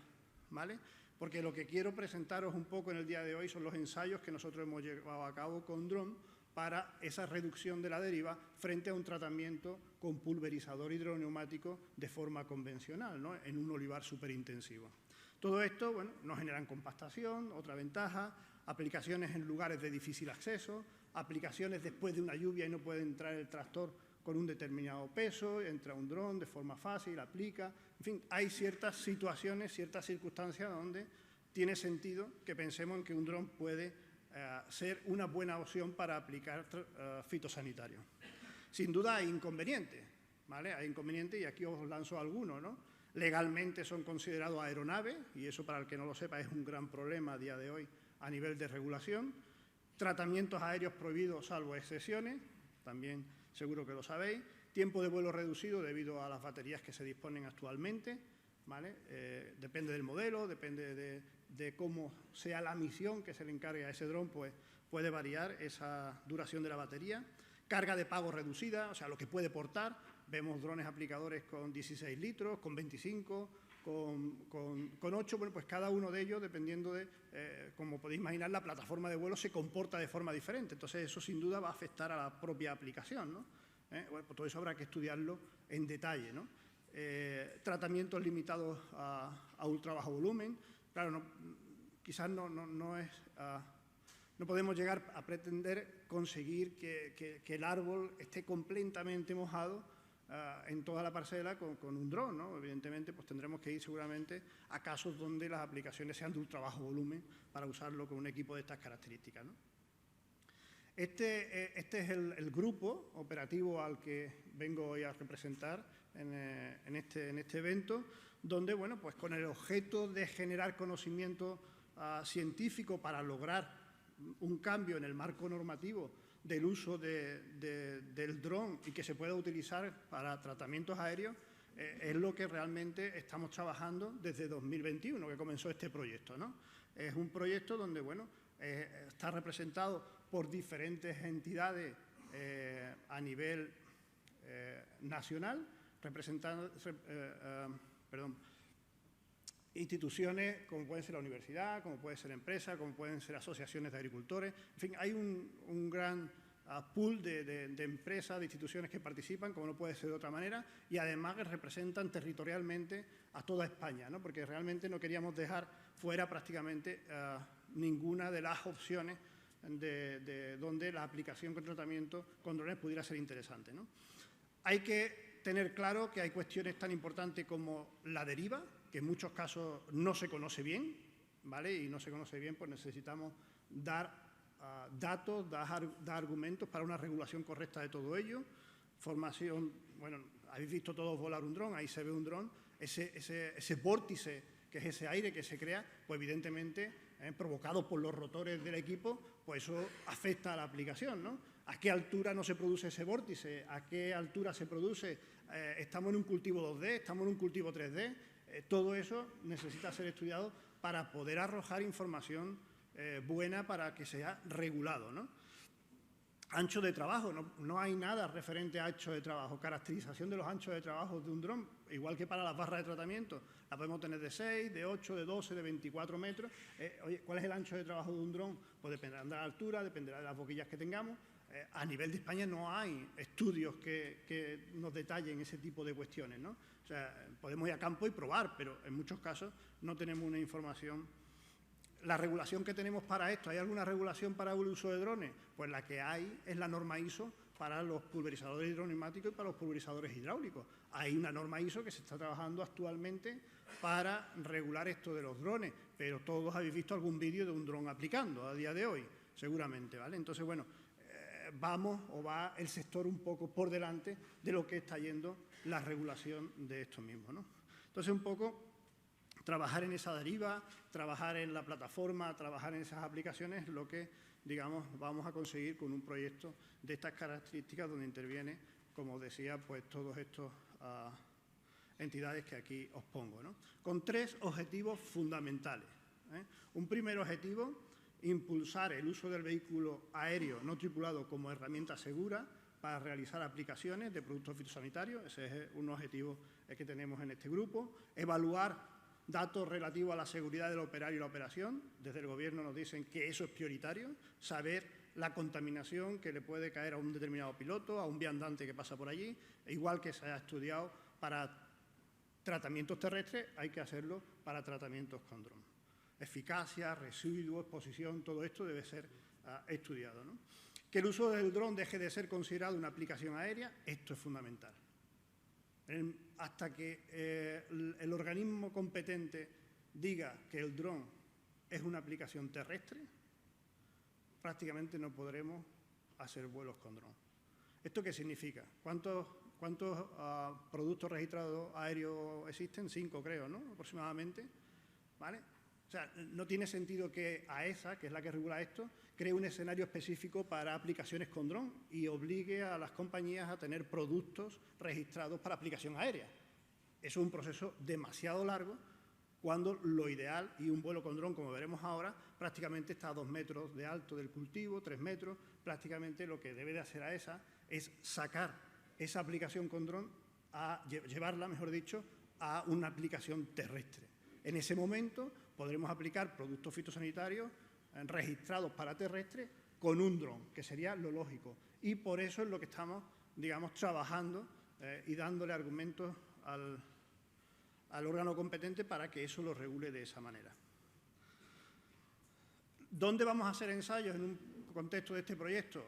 ¿vale? Porque lo que quiero presentaros un poco en el día de hoy son los ensayos que nosotros hemos llevado a cabo con dron para esa reducción de la deriva frente a un tratamiento con pulverizador hidroneumático de forma convencional, ¿no? En un olivar superintensivo. Todo esto, bueno, no generan compactación, otra ventaja, aplicaciones en lugares de difícil acceso, aplicaciones después de una lluvia y no puede entrar el tractor con un determinado peso, entra un dron de forma fácil, aplica, en fin, hay ciertas situaciones, ciertas circunstancias donde tiene sentido que pensemos en que un dron puede ser una buena opción para aplicar fitosanitarios. Sin duda hay inconvenientes, ¿vale? Hay inconvenientes y aquí os lanzo algunos, ¿no? Legalmente son considerados aeronaves y eso, para el que no lo sepa, es un gran problema a día de hoy a nivel de regulación. Tratamientos aéreos prohibidos salvo excepciones, también seguro que lo sabéis. Tiempo de vuelo reducido debido a las baterías que se disponen actualmente, ¿vale? Depende del modelo, depende de cómo sea la misión que se le encargue a ese dron, pues puede variar esa duración de la batería. Carga de pago reducida, o sea, lo que puede portar. Vemos drones aplicadores con 16 litros, con 25, con 8. Bueno, pues cada uno de ellos, dependiendo de, como podéis imaginar, la plataforma de vuelo se comporta de forma diferente. Entonces, eso sin duda va a afectar a la propia aplicación, ¿no? Bueno, pues todo eso habrá que estudiarlo en detalle, ¿no? Tratamientos limitados a ultra bajo volumen. Claro, quizás no podemos llegar a pretender conseguir que el árbol esté completamente mojado en toda la parcela con un dron, ¿no? Evidentemente, pues tendremos que ir seguramente a casos donde las aplicaciones sean de ultra bajo volumen para usarlo con un equipo de estas características, ¿no? Este es el grupo operativo al que vengo hoy a representar en este evento, donde, bueno, pues con el objeto de generar conocimiento científico para lograr un cambio en el marco normativo del uso del dron y que se pueda utilizar para tratamientos aéreos, es lo que realmente estamos trabajando desde 2021, que comenzó este proyecto, ¿no? Es un proyecto donde, bueno, está representado por diferentes entidades a nivel nacional, instituciones como pueden ser la universidad, como puede ser empresas, como pueden ser asociaciones de agricultores. En fin, hay un gran pool de empresas, de instituciones que participan, como no puede ser de otra manera, y además que representan territorialmente a toda España, ¿no? Porque realmente no queríamos dejar fuera prácticamente ninguna de las opciones de donde la aplicación con tratamiento con drones pudiera ser interesante, ¿no? Hay que tener claro que hay cuestiones tan importantes como la deriva, que en muchos casos no se conoce bien, ¿vale? Y no se conoce bien, pues necesitamos dar datos, dar argumentos para una regulación correcta de todo ello. Formación, bueno, habéis visto todos volar un dron, ahí se ve un dron, ese vórtice, que es ese aire que se crea, pues evidentemente, provocado por los rotores del equipo, pues eso afecta a la aplicación, ¿no? ¿A qué altura no se produce ese vórtice? ¿A qué altura se produce? ¿Estamos en un cultivo 2D? ¿Estamos en un cultivo 3D? Todo eso necesita ser estudiado para poder arrojar información buena para que sea regulado, ¿no? Ancho de trabajo, no hay nada referente a ancho de trabajo. Caracterización de los anchos de trabajo de un dron, igual que para las barras de tratamiento. La podemos tener de 6, de 8, de 12, de 24 metros. Oye, ¿cuál es el ancho de trabajo de un dron? Pues dependerá de la altura, dependerá de las boquillas que tengamos. A nivel de España no hay estudios que nos detallen ese tipo de cuestiones, ¿no? O sea, podemos ir a campo y probar, pero en muchos casos no tenemos una información. La regulación que tenemos para esto, ¿hay alguna regulación para el uso de drones? Pues la que hay es la norma ISO para los pulverizadores hidroneumáticos y para los pulverizadores hidráulicos. Hay una norma ISO que se está trabajando actualmente para regular esto de los drones, pero todos habéis visto algún vídeo de un dron aplicando a día de hoy, seguramente, ¿vale? Entonces, bueno, va el sector un poco por delante de lo que está yendo la regulación de esto mismo, ¿no? Entonces, un poco trabajar en esa deriva, trabajar en la plataforma, trabajar en esas aplicaciones, lo que, digamos, vamos a conseguir con un proyecto de estas características donde interviene, como decía, pues todos estos entidades que aquí os pongo, ¿no? Con 3 objetivos fundamentales, ¿eh? Un primer objetivo, impulsar el uso del vehículo aéreo no tripulado como herramienta segura para realizar aplicaciones de productos fitosanitarios. Ese es un objetivo que tenemos en este grupo. Evaluar datos relativos a la seguridad del operario y la operación. Desde el Gobierno nos dicen que eso es prioritario, saber la contaminación que le puede caer a un determinado piloto, a un viandante que pasa por allí. Igual que se ha estudiado para tratamientos terrestres, hay que hacerlo para tratamientos con dron. Eficacia, residuos, exposición, todo esto debe ser estudiado, ¿no? Que el uso del dron deje de ser considerado una aplicación aérea, esto es fundamental. Hasta que el organismo competente diga que el dron es una aplicación terrestre, prácticamente no podremos hacer vuelos con dron. ¿Esto qué significa? ¿Cuántos productos registrados aéreos existen? 5, creo, ¿no? Aproximadamente, ¿vale? O sea, no tiene sentido que AESA, que es la que regula esto, cree un escenario específico para aplicaciones con dron y obligue a las compañías a tener productos registrados para aplicación aérea. Eso es un proceso demasiado largo, cuando lo ideal, y un vuelo con dron, como veremos ahora, prácticamente está a 2 metros de alto del cultivo, 3 metros. Prácticamente lo que debe de hacer AESA es sacar esa aplicación con dron, llevarla, mejor dicho, a una aplicación terrestre. En ese momento podremos aplicar productos fitosanitarios registrados para terrestres con un dron, que sería lo lógico. Y por eso es lo que estamos, digamos, trabajando y dándole argumentos al órgano competente para que eso lo regule de esa manera. ¿Dónde vamos a hacer ensayos en un contexto de este proyecto?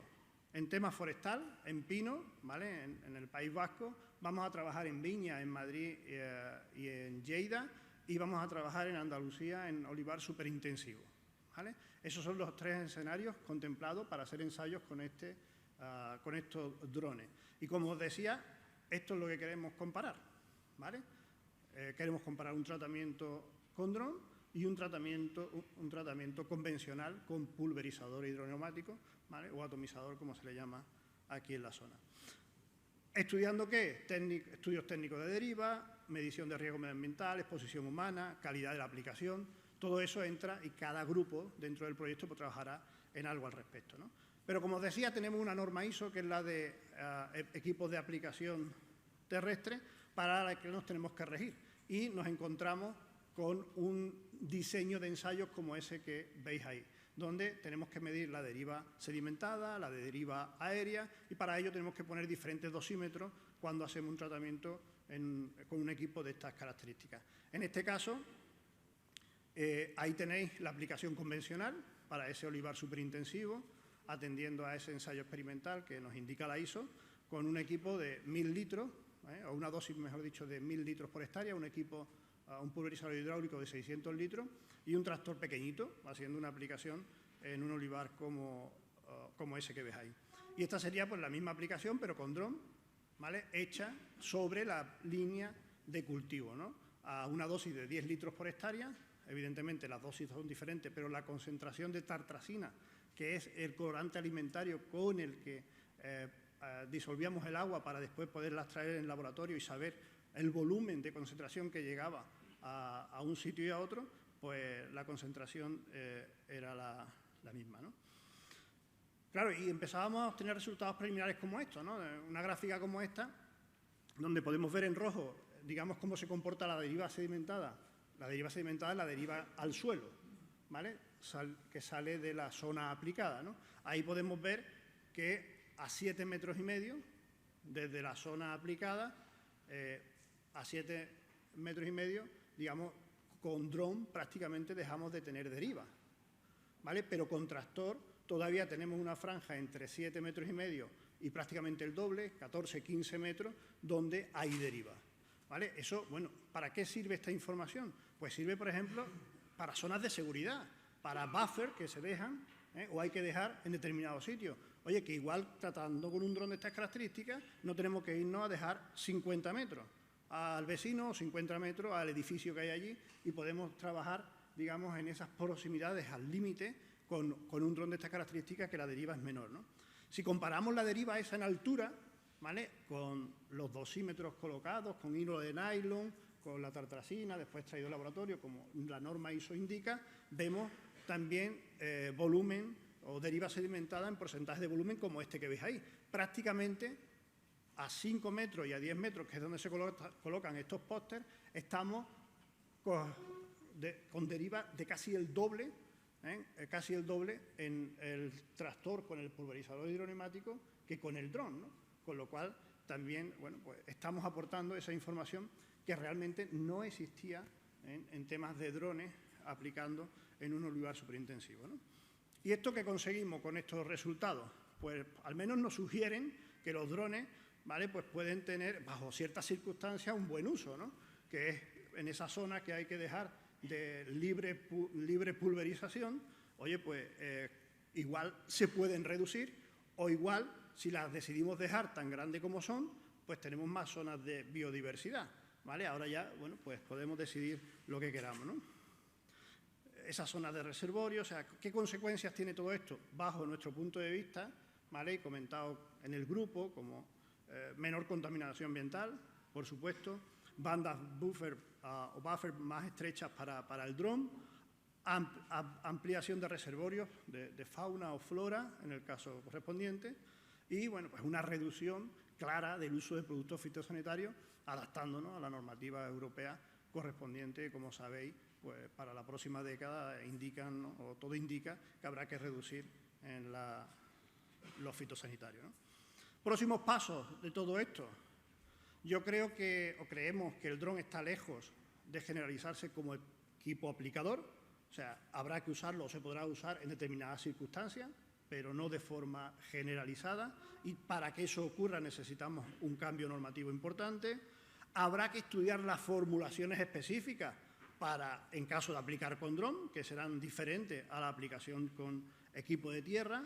En tema forestal, en pino, ¿vale? En el País Vasco. Vamos a trabajar en viña, en Madrid y en Lleida. Y vamos a trabajar en Andalucía en olivar superintensivo, ¿vale? Esos son los 3 escenarios contemplados para hacer ensayos con estos drones. Y como os decía, esto es lo que queremos comparar, ¿vale? Queremos comparar un tratamiento con dron y un tratamiento convencional con pulverizador hidroneumático, ¿vale? O atomizador, como se le llama aquí en la zona. ¿Estudiando qué? Estudios técnicos de deriva, medición de riesgo medioambiental, exposición humana, calidad de la aplicación. Todo eso entra y cada grupo dentro del proyecto pues, trabajará en algo al respecto, ¿no? Pero como os decía, tenemos una norma ISO que es la de equipos de aplicación terrestre para la que nos tenemos que regir. Y nos encontramos con un diseño de ensayos como ese que veis ahí, donde tenemos que medir la deriva sedimentada, la de deriva aérea, y para ello tenemos que poner diferentes dosímetros cuando hacemos un tratamiento con un equipo de estas características. En este caso, ahí tenéis la aplicación convencional para ese olivar superintensivo, atendiendo a ese ensayo experimental que nos indica la ISO, con un equipo de 1000 litros, o una dosis, mejor dicho, de 1000 litros por hectárea, un equipo, un pulverizador hidráulico de 600 litros y un tractor pequeñito, haciendo una aplicación en un olivar como ese que ves ahí. Y esta sería pues la misma aplicación, pero con dron, ¿vale?, hecha sobre la línea de cultivo, ¿no?, a una dosis de 10 litros por hectárea. Evidentemente las dosis son diferentes, pero la concentración de tartracina, que es el colorante alimentario con el que disolvíamos el agua para después poderla extraer en el laboratorio y saber el volumen de concentración que llegaba a un sitio y a otro, pues la concentración era la misma, ¿no? Claro, y empezábamos a obtener resultados preliminares como estos, ¿no? Una gráfica como esta, donde podemos ver en rojo, digamos, cómo se comporta la deriva sedimentada. La deriva sedimentada es la deriva al suelo, ¿vale?, que sale de la zona aplicada, ¿no? Ahí podemos ver que a 7,5 metros, desde la zona aplicada, a 7,5 metros, digamos, con dron prácticamente dejamos de tener deriva, ¿vale? Pero con tractor todavía tenemos una franja entre 7,5 metros y prácticamente el doble, 14, 15 metros, donde hay deriva, ¿vale? Eso, bueno, ¿para qué sirve esta información? Pues sirve, por ejemplo, para zonas de seguridad, para buffer que se dejan o hay que dejar en determinados sitios. Oye, que igual tratando con un dron de estas características no tenemos que irnos a dejar 50 metros al vecino o 50 metros al edificio que hay allí y podemos trabajar, digamos, en esas proximidades al límite con un dron de estas características que la deriva es menor, ¿no? Si comparamos la deriva esa en altura, ¿vale?, con los dosímetros colocados, con hilo de nylon, con la tartracina, después traído al laboratorio, como la norma ISO indica, vemos también volumen o deriva sedimentada en porcentaje de volumen como este que veis ahí. Prácticamente a 5 metros y a 10 metros, que es donde se colocan estos pósters, estamos con deriva de casi el doble, en el tractor con el pulverizador hidroneumático que con el dron, ¿no? Con lo cual también, bueno, pues estamos aportando esa información que realmente no existía en temas de drones aplicando en un olivar superintensivo, ¿no? ¿Y esto qué conseguimos con estos resultados? Pues al menos nos sugieren que los drones, ¿vale?, pues pueden tener, bajo ciertas circunstancias, un buen uso, ¿no?, que es en esa zona que hay que dejar de libre pulverización. Oye, pues igual se pueden reducir o igual, si las decidimos dejar tan grandes como son, pues tenemos más zonas de biodiversidad, ¿vale? Ahora ya, bueno, pues podemos decidir lo que queramos, ¿no? Esas zonas de reservorio, o sea, ¿qué consecuencias tiene todo esto? Bajo nuestro punto de vista, ¿vale?, y comentado en el grupo, como menor contaminación ambiental, por supuesto, bandas buffer o buffer más estrechas para el dron, ampliación de reservorios de fauna o flora, en el caso correspondiente, y, bueno, pues una reducción clara del uso de productos fitosanitarios, adaptándonos a la normativa europea correspondiente. Como sabéis, pues para la próxima década indican, ¿no?, o todo indica que habrá que reducir en los fitosanitarios, ¿no? Próximos pasos de todo esto. Yo creo que, o creemos que el dron está lejos de generalizarse como equipo aplicador, o sea, habrá que usarlo o se podrá usar en determinadas circunstancias, pero no de forma generalizada, y para que eso ocurra necesitamos un cambio normativo importante. Habrá que estudiar las formulaciones específicas para, en caso de aplicar con dron, que serán diferentes a la aplicación con equipo de tierra,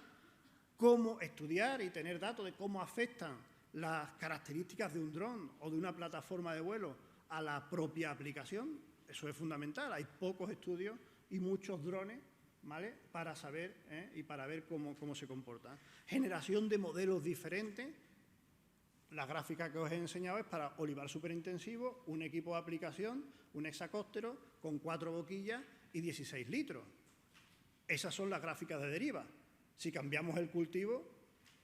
cómo estudiar y tener datos de cómo afectan las características de un dron o de una plataforma de vuelo a la propia aplicación. Eso es fundamental. Hay pocos estudios y muchos drones, ¿vale?, para saber y para ver cómo se comportan. Generación de modelos diferentes. La gráfica que os he enseñado es para olivar superintensivo, un equipo de aplicación, un hexacóptero con 4 boquillas y 16 litros. Esas son las gráficas de deriva. Si cambiamos el cultivo,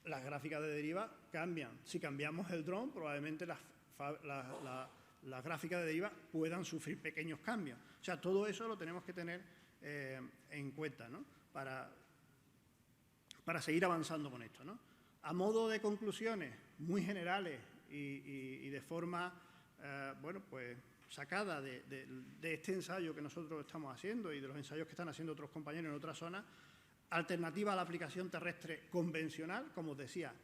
las gráficas de deriva cambian. Si cambiamos el dron, probablemente las gráficas de deriva puedan sufrir pequeños cambios. O sea, todo eso lo tenemos que tener en cuenta, ¿no?, para seguir avanzando con esto, ¿no? A modo de conclusiones muy generales y de forma, bueno, pues sacada de este ensayo que nosotros estamos haciendo y de los ensayos que están haciendo otros compañeros en otras zonas, alternativa a la aplicación terrestre convencional, como os decía,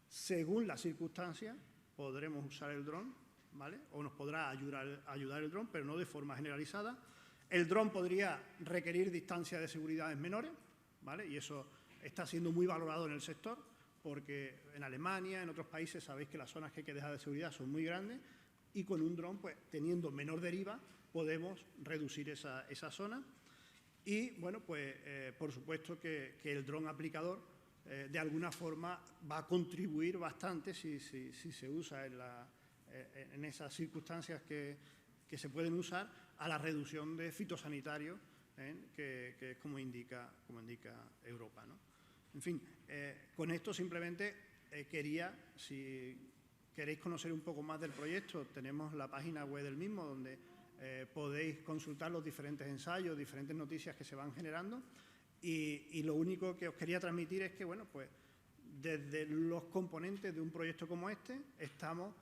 según las circunstancias podremos usar el dron ¿vale? O nos podrá ayudar el dron, pero no de forma generalizada. El dron podría requerir distancias de seguridad menores, ¿vale? Y eso está siendo muy valorado en el sector, porque en Alemania, en otros países, sabéis que las zonas que hay que dejar de seguridad son muy grandes y con un dron, pues teniendo menor deriva, podemos reducir esa zona. Y, bueno, pues por supuesto que el dron aplicador de alguna forma va a contribuir bastante si se usa en esas circunstancias que se pueden usar a la reducción de fitosanitarios, que es como indica Europa, ¿no? En fin, con esto simplemente quería, si queréis conocer un poco más del proyecto, tenemos la página web del mismo donde podéis consultar los diferentes ensayos, diferentes noticias que se van generando y lo único que os quería transmitir es que, bueno, pues desde los componentes de un proyecto como este estamos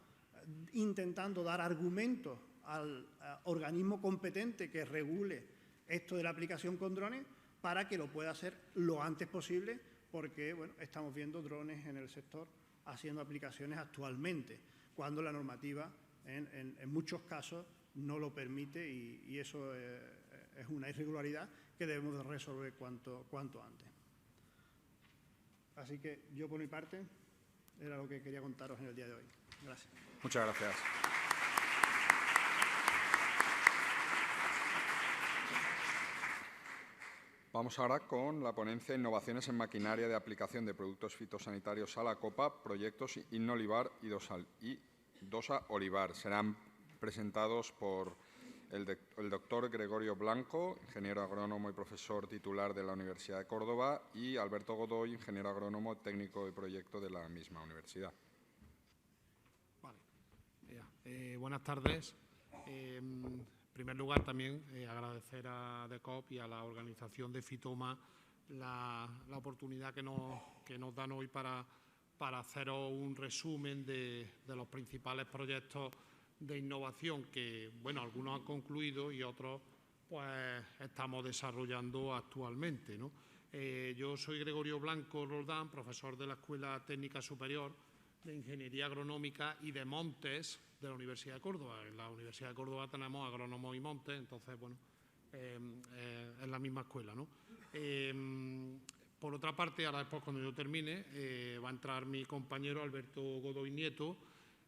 intentando dar argumentos al organismo competente que regule esto de la aplicación con drones para que lo pueda hacer lo antes posible porque, bueno, estamos viendo drones en el sector haciendo aplicaciones actualmente, cuando la normativa en muchos casos no lo permite y eso es una irregularidad que debemos de resolver cuanto antes. Así que yo, por mi parte, era lo que quería contaros en el día de hoy. Gracias. Muchas gracias. Vamos ahora con la ponencia Innovaciones en maquinaria de aplicación de productos fitosanitarios a la copa, proyectos Innolivar y Dosa Olivar. Serán presentados por el doctor Gregorio Blanco, ingeniero agrónomo y profesor titular de la Universidad de Córdoba, y Alberto Godoy, ingeniero agrónomo técnico de proyecto de la misma universidad. Vale. Buenas tardes. En primer lugar, también agradecer a DECOP y a la organización de Fitoma la oportunidad que nos dan hoy para haceros un resumen de los principales proyectos de innovación que, bueno, algunos han concluido y otros pues estamos desarrollando actualmente, ¿no? Yo soy Gregorio Blanco Roldán, profesor de la Escuela Técnica Superior de Ingeniería Agronómica y de Montes de la Universidad de Córdoba. En la Universidad de Córdoba tenemos agrónomos y montes, entonces, bueno, es la misma escuela, ¿no? Por otra parte, ahora después, cuando yo termine, va a entrar mi compañero Alberto Godoy Nieto,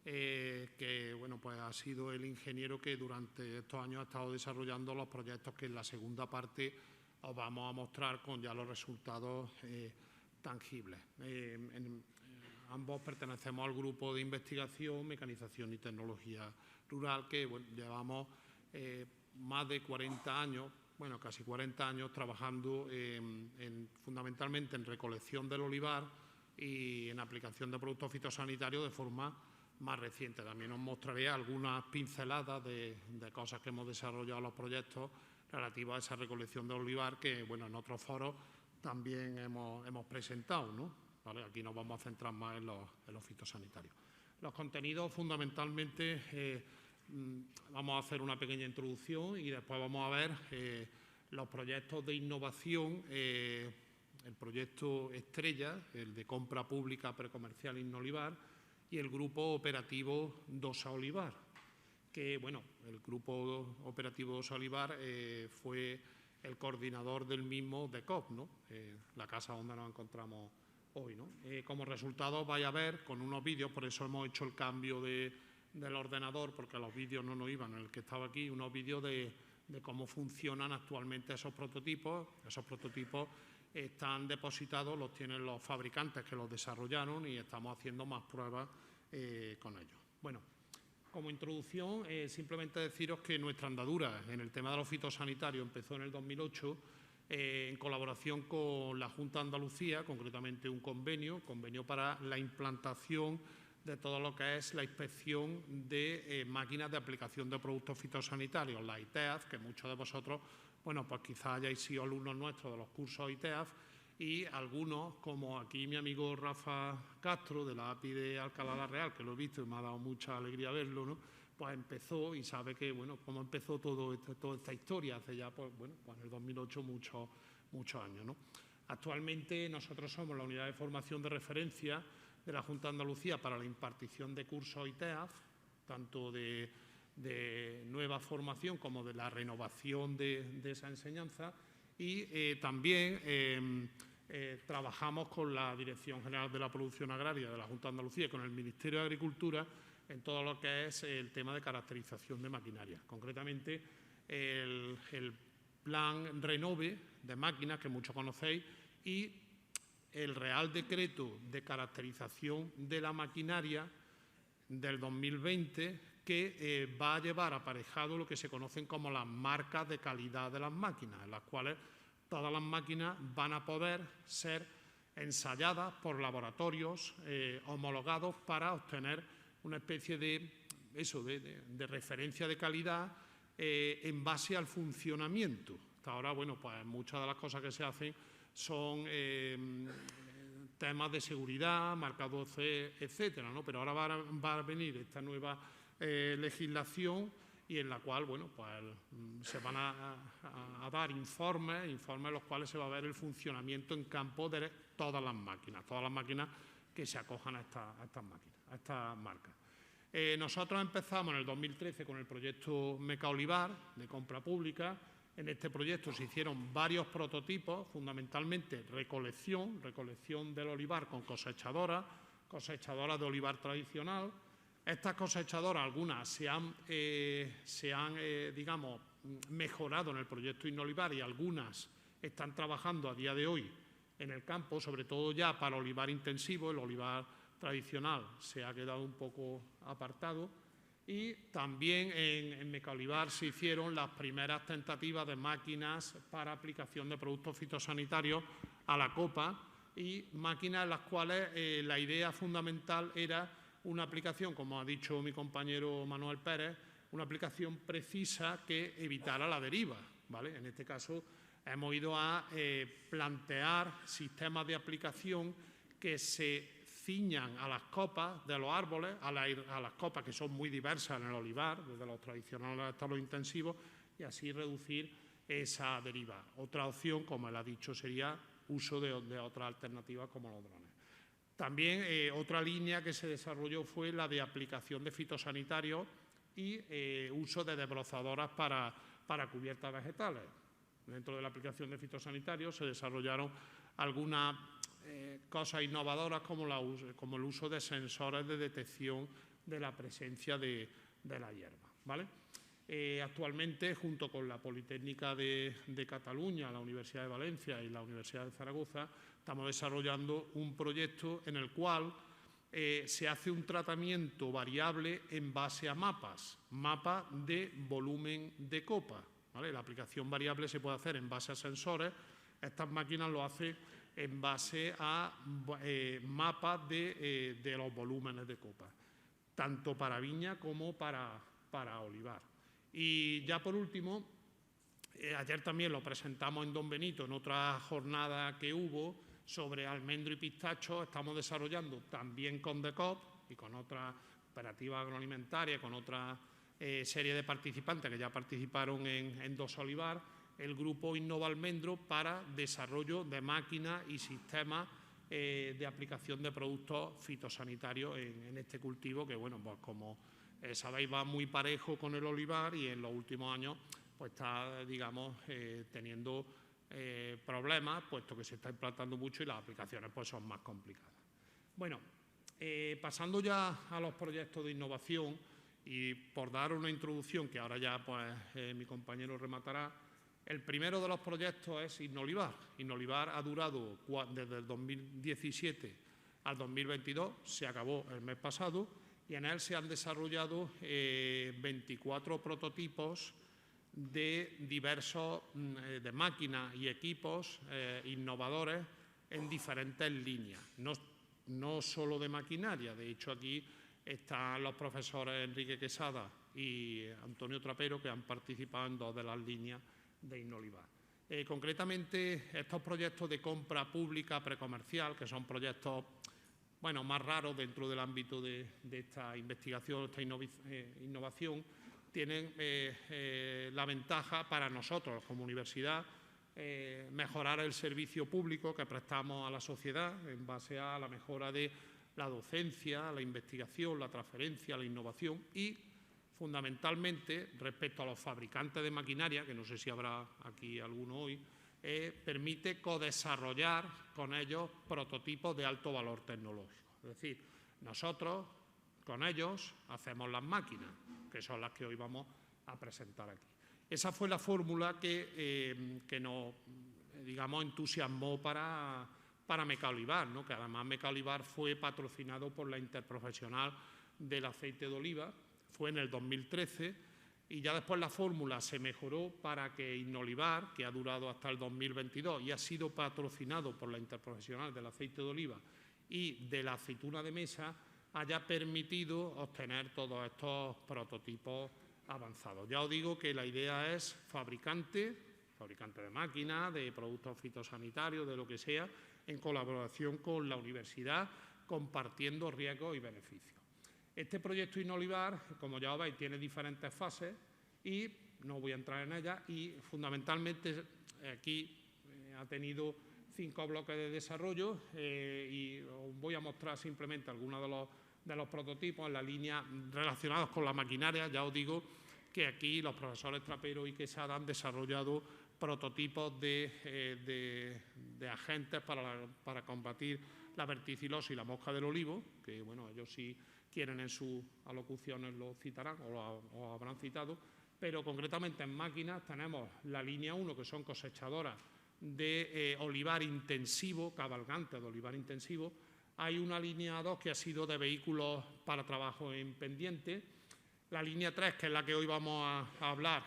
que, bueno, pues ha sido el ingeniero que durante estos años ha estado desarrollando los proyectos que en la segunda parte os vamos a mostrar con ya los resultados tangibles. Ambos pertenecemos al grupo de investigación, mecanización y tecnología rural, que, bueno, llevamos más de 40 años, bueno, casi 40 años trabajando fundamentalmente en recolección del olivar y en aplicación de productos fitosanitarios de forma más reciente. También os mostraré algunas pinceladas de cosas que hemos desarrollado en los proyectos relativos a esa recolección de olivar que, bueno, en otros foros también hemos presentado, ¿no? ¿Vale? Aquí nos vamos a centrar más en los fitosanitarios. Los contenidos, fundamentalmente, vamos a hacer una pequeña introducción y después vamos a ver los proyectos de innovación, el proyecto estrella, el de compra pública precomercial Innolivar, y el grupo operativo Dosa Olivar, que, bueno, el grupo operativo Dosa Olivar fue el coordinador del mismo DECOP, ¿no? La casa donde nos encontramos hoy, ¿no? Como resultado vais a ver con unos vídeos, por eso hemos hecho el cambio del ordenador, porque los vídeos no nos iban en el que estaba aquí, unos vídeos de cómo funcionan actualmente esos prototipos. Esos prototipos están depositados, los tienen los fabricantes que los desarrollaron y estamos haciendo más pruebas con ellos. Bueno, como introducción, simplemente deciros que nuestra andadura en el tema de los fitosanitarios empezó en el 2008 en colaboración con la Junta de Andalucía, concretamente un convenio para la implantación de todo lo que es la inspección de máquinas de aplicación de productos fitosanitarios, la ITEAF, que muchos de vosotros, bueno, pues quizás hayáis sido alumnos nuestros de los cursos ITEAF, y algunos, como aquí mi amigo Rafa Castro, de la API de Alcalá la Real, que lo he visto y me ha dado mucha alegría verlo, ¿no? Pues empezó y sabe que, bueno, cómo empezó toda esta historia hace ya, pues, bueno, pues en el 2008 muchos años, ¿no? Actualmente nosotros somos la unidad de formación de referencia de la Junta de Andalucía para la impartición de cursos ITEAF, tanto de nueva formación como de la renovación de esa enseñanza. Y también trabajamos con la Dirección General de la Producción Agraria de la Junta de Andalucía y con el Ministerio de Agricultura en todo lo que es el tema de caracterización de maquinaria. Concretamente, el Plan Renove de máquinas, que muchos conocéis, y el Real Decreto de Caracterización de la Maquinaria del 2020, que va a llevar aparejado lo que se conocen como las marcas de calidad de las máquinas, en las cuales todas las máquinas van a poder ser ensayadas por laboratorios homologados para obtener una especie de referencia de calidad en base al funcionamiento. Hasta ahora, bueno, pues muchas de las cosas que se hacen son temas de seguridad, marca 12, etcétera, ¿no? Pero ahora va a venir esta nueva legislación y en la cual, bueno, pues se van a dar informes en los cuales se va a ver el funcionamiento en campo de todas las máquinas que se acojan a estas máquinas, a estas marcas. Nosotros empezamos en el 2013 con el proyecto Mecaolivar de compra pública. En este proyecto se hicieron varios prototipos, fundamentalmente recolección del olivar con cosechadoras de olivar tradicional. Estas cosechadoras, algunas se han digamos, mejorado en el proyecto Innolivar y algunas están trabajando a día de hoy en el campo, sobre todo ya para olivar intensivo. El olivar tradicional se ha quedado un poco apartado. Y también en Mecaolivar se hicieron las primeras tentativas de máquinas para aplicación de productos fitosanitarios a la copa, y máquinas en las cuales la idea fundamental era una aplicación, como ha dicho mi compañero Manuel Pérez, una aplicación precisa que evitara la deriva, ¿vale? En este caso hemos ido a plantear sistemas de aplicación que se ciñan a las copas de los árboles, a las copas que son muy diversas en el olivar, desde los tradicionales hasta los intensivos, y así reducir esa deriva. Otra opción, como él ha dicho, sería uso de otras alternativas como los drones. También otra línea que se desarrolló fue la de aplicación de fitosanitarios y uso de desbrozadoras para cubiertas vegetales. Dentro de la aplicación de fitosanitarios se desarrollaron algunas cosas innovadoras como el uso de sensores de detección de la presencia de la hierba, ¿vale? Actualmente, junto con la Politécnica de Cataluña, la Universidad de Valencia y la Universidad de Zaragoza, estamos desarrollando un proyecto en el cual se hace un tratamiento variable en base a mapas de volumen de copa, ¿vale? La aplicación variable se puede hacer en base a sensores. Estas máquinas lo hacen en base a mapas de los volúmenes de copa, tanto para viña como para olivar. Y ya por último, ayer también lo presentamos en Don Benito, en otra jornada que hubo sobre almendro y pistacho. Estamos desarrollando también con DECOP y con otra operativa agroalimentaria, con otra serie de participantes que ya participaron en Dos Olivar, el grupo Innova Almendro para desarrollo de máquinas y sistemas de aplicación de productos fitosanitarios en este cultivo que, bueno, pues como sabéis, va muy parejo con el olivar y en los últimos años pues está, digamos, teniendo problemas, puesto que se está implantando mucho y las aplicaciones pues son más complicadas. Bueno, pasando ya a los proyectos de innovación y por dar una introducción que ahora ya pues mi compañero rematará. El primero de los proyectos es Innolivar. Innolivar ha durado desde el 2017 al 2022, se acabó el mes pasado, y en él se han desarrollado 24 prototipos de diversos de máquinas y equipos innovadores en diferentes líneas, no solo de maquinaria. De hecho, aquí están los profesores Enrique Quesada y Antonio Trapero, que han participado en 2 de las líneas de Innolivar. Concretamente, estos proyectos de compra pública precomercial, que son proyectos, bueno, más raros dentro del ámbito de esta investigación, esta innovación, tienen la ventaja para nosotros como universidad mejorar el servicio público que prestamos a la sociedad en base a la mejora de la docencia, la investigación, la transferencia, la innovación y, fundamentalmente, respecto a los fabricantes de maquinaria, que no sé si habrá aquí alguno hoy, permite codesarrollar con ellos prototipos de alto valor tecnológico. Es decir, nosotros con ellos hacemos las máquinas, que son las que hoy vamos a presentar aquí. Esa fue la fórmula que nos, digamos, entusiasmó para Mecaolivar, ¿no? Que además Mecaolivar fue patrocinado por la Interprofesional del Aceite de Oliva, fue en el 2013, y ya después la fórmula se mejoró para que Innolivar, que ha durado hasta el 2022 y ha sido patrocinado por la Interprofesional del Aceite de Oliva y de la aceituna de mesa, haya permitido obtener todos estos prototipos avanzados. Ya os digo que la idea es fabricante de máquinas, de productos fitosanitarios, de lo que sea, en colaboración con la universidad, compartiendo riesgos y beneficios. Este proyecto Innolivar, como ya veis, tiene diferentes fases y no voy a entrar en ellas, y fundamentalmente aquí ha tenido 5 bloques de desarrollo y os voy a mostrar simplemente algunos de los prototipos en la línea relacionados con la maquinaria. Ya os digo que aquí los profesores Trapero y Quesada han desarrollado prototipos de agentes para combatir la verticilosis y la mosca del olivo, que bueno, ellos sí quieren en sus alocuciones lo citarán o lo habrán citado, pero concretamente en máquinas tenemos la línea 1, que son cosechadoras de olivar intensivo, cabalgantes de olivar intensivo. Hay una línea 2 que ha sido de vehículos para trabajo en pendiente. La línea 3, que es la que hoy vamos a hablar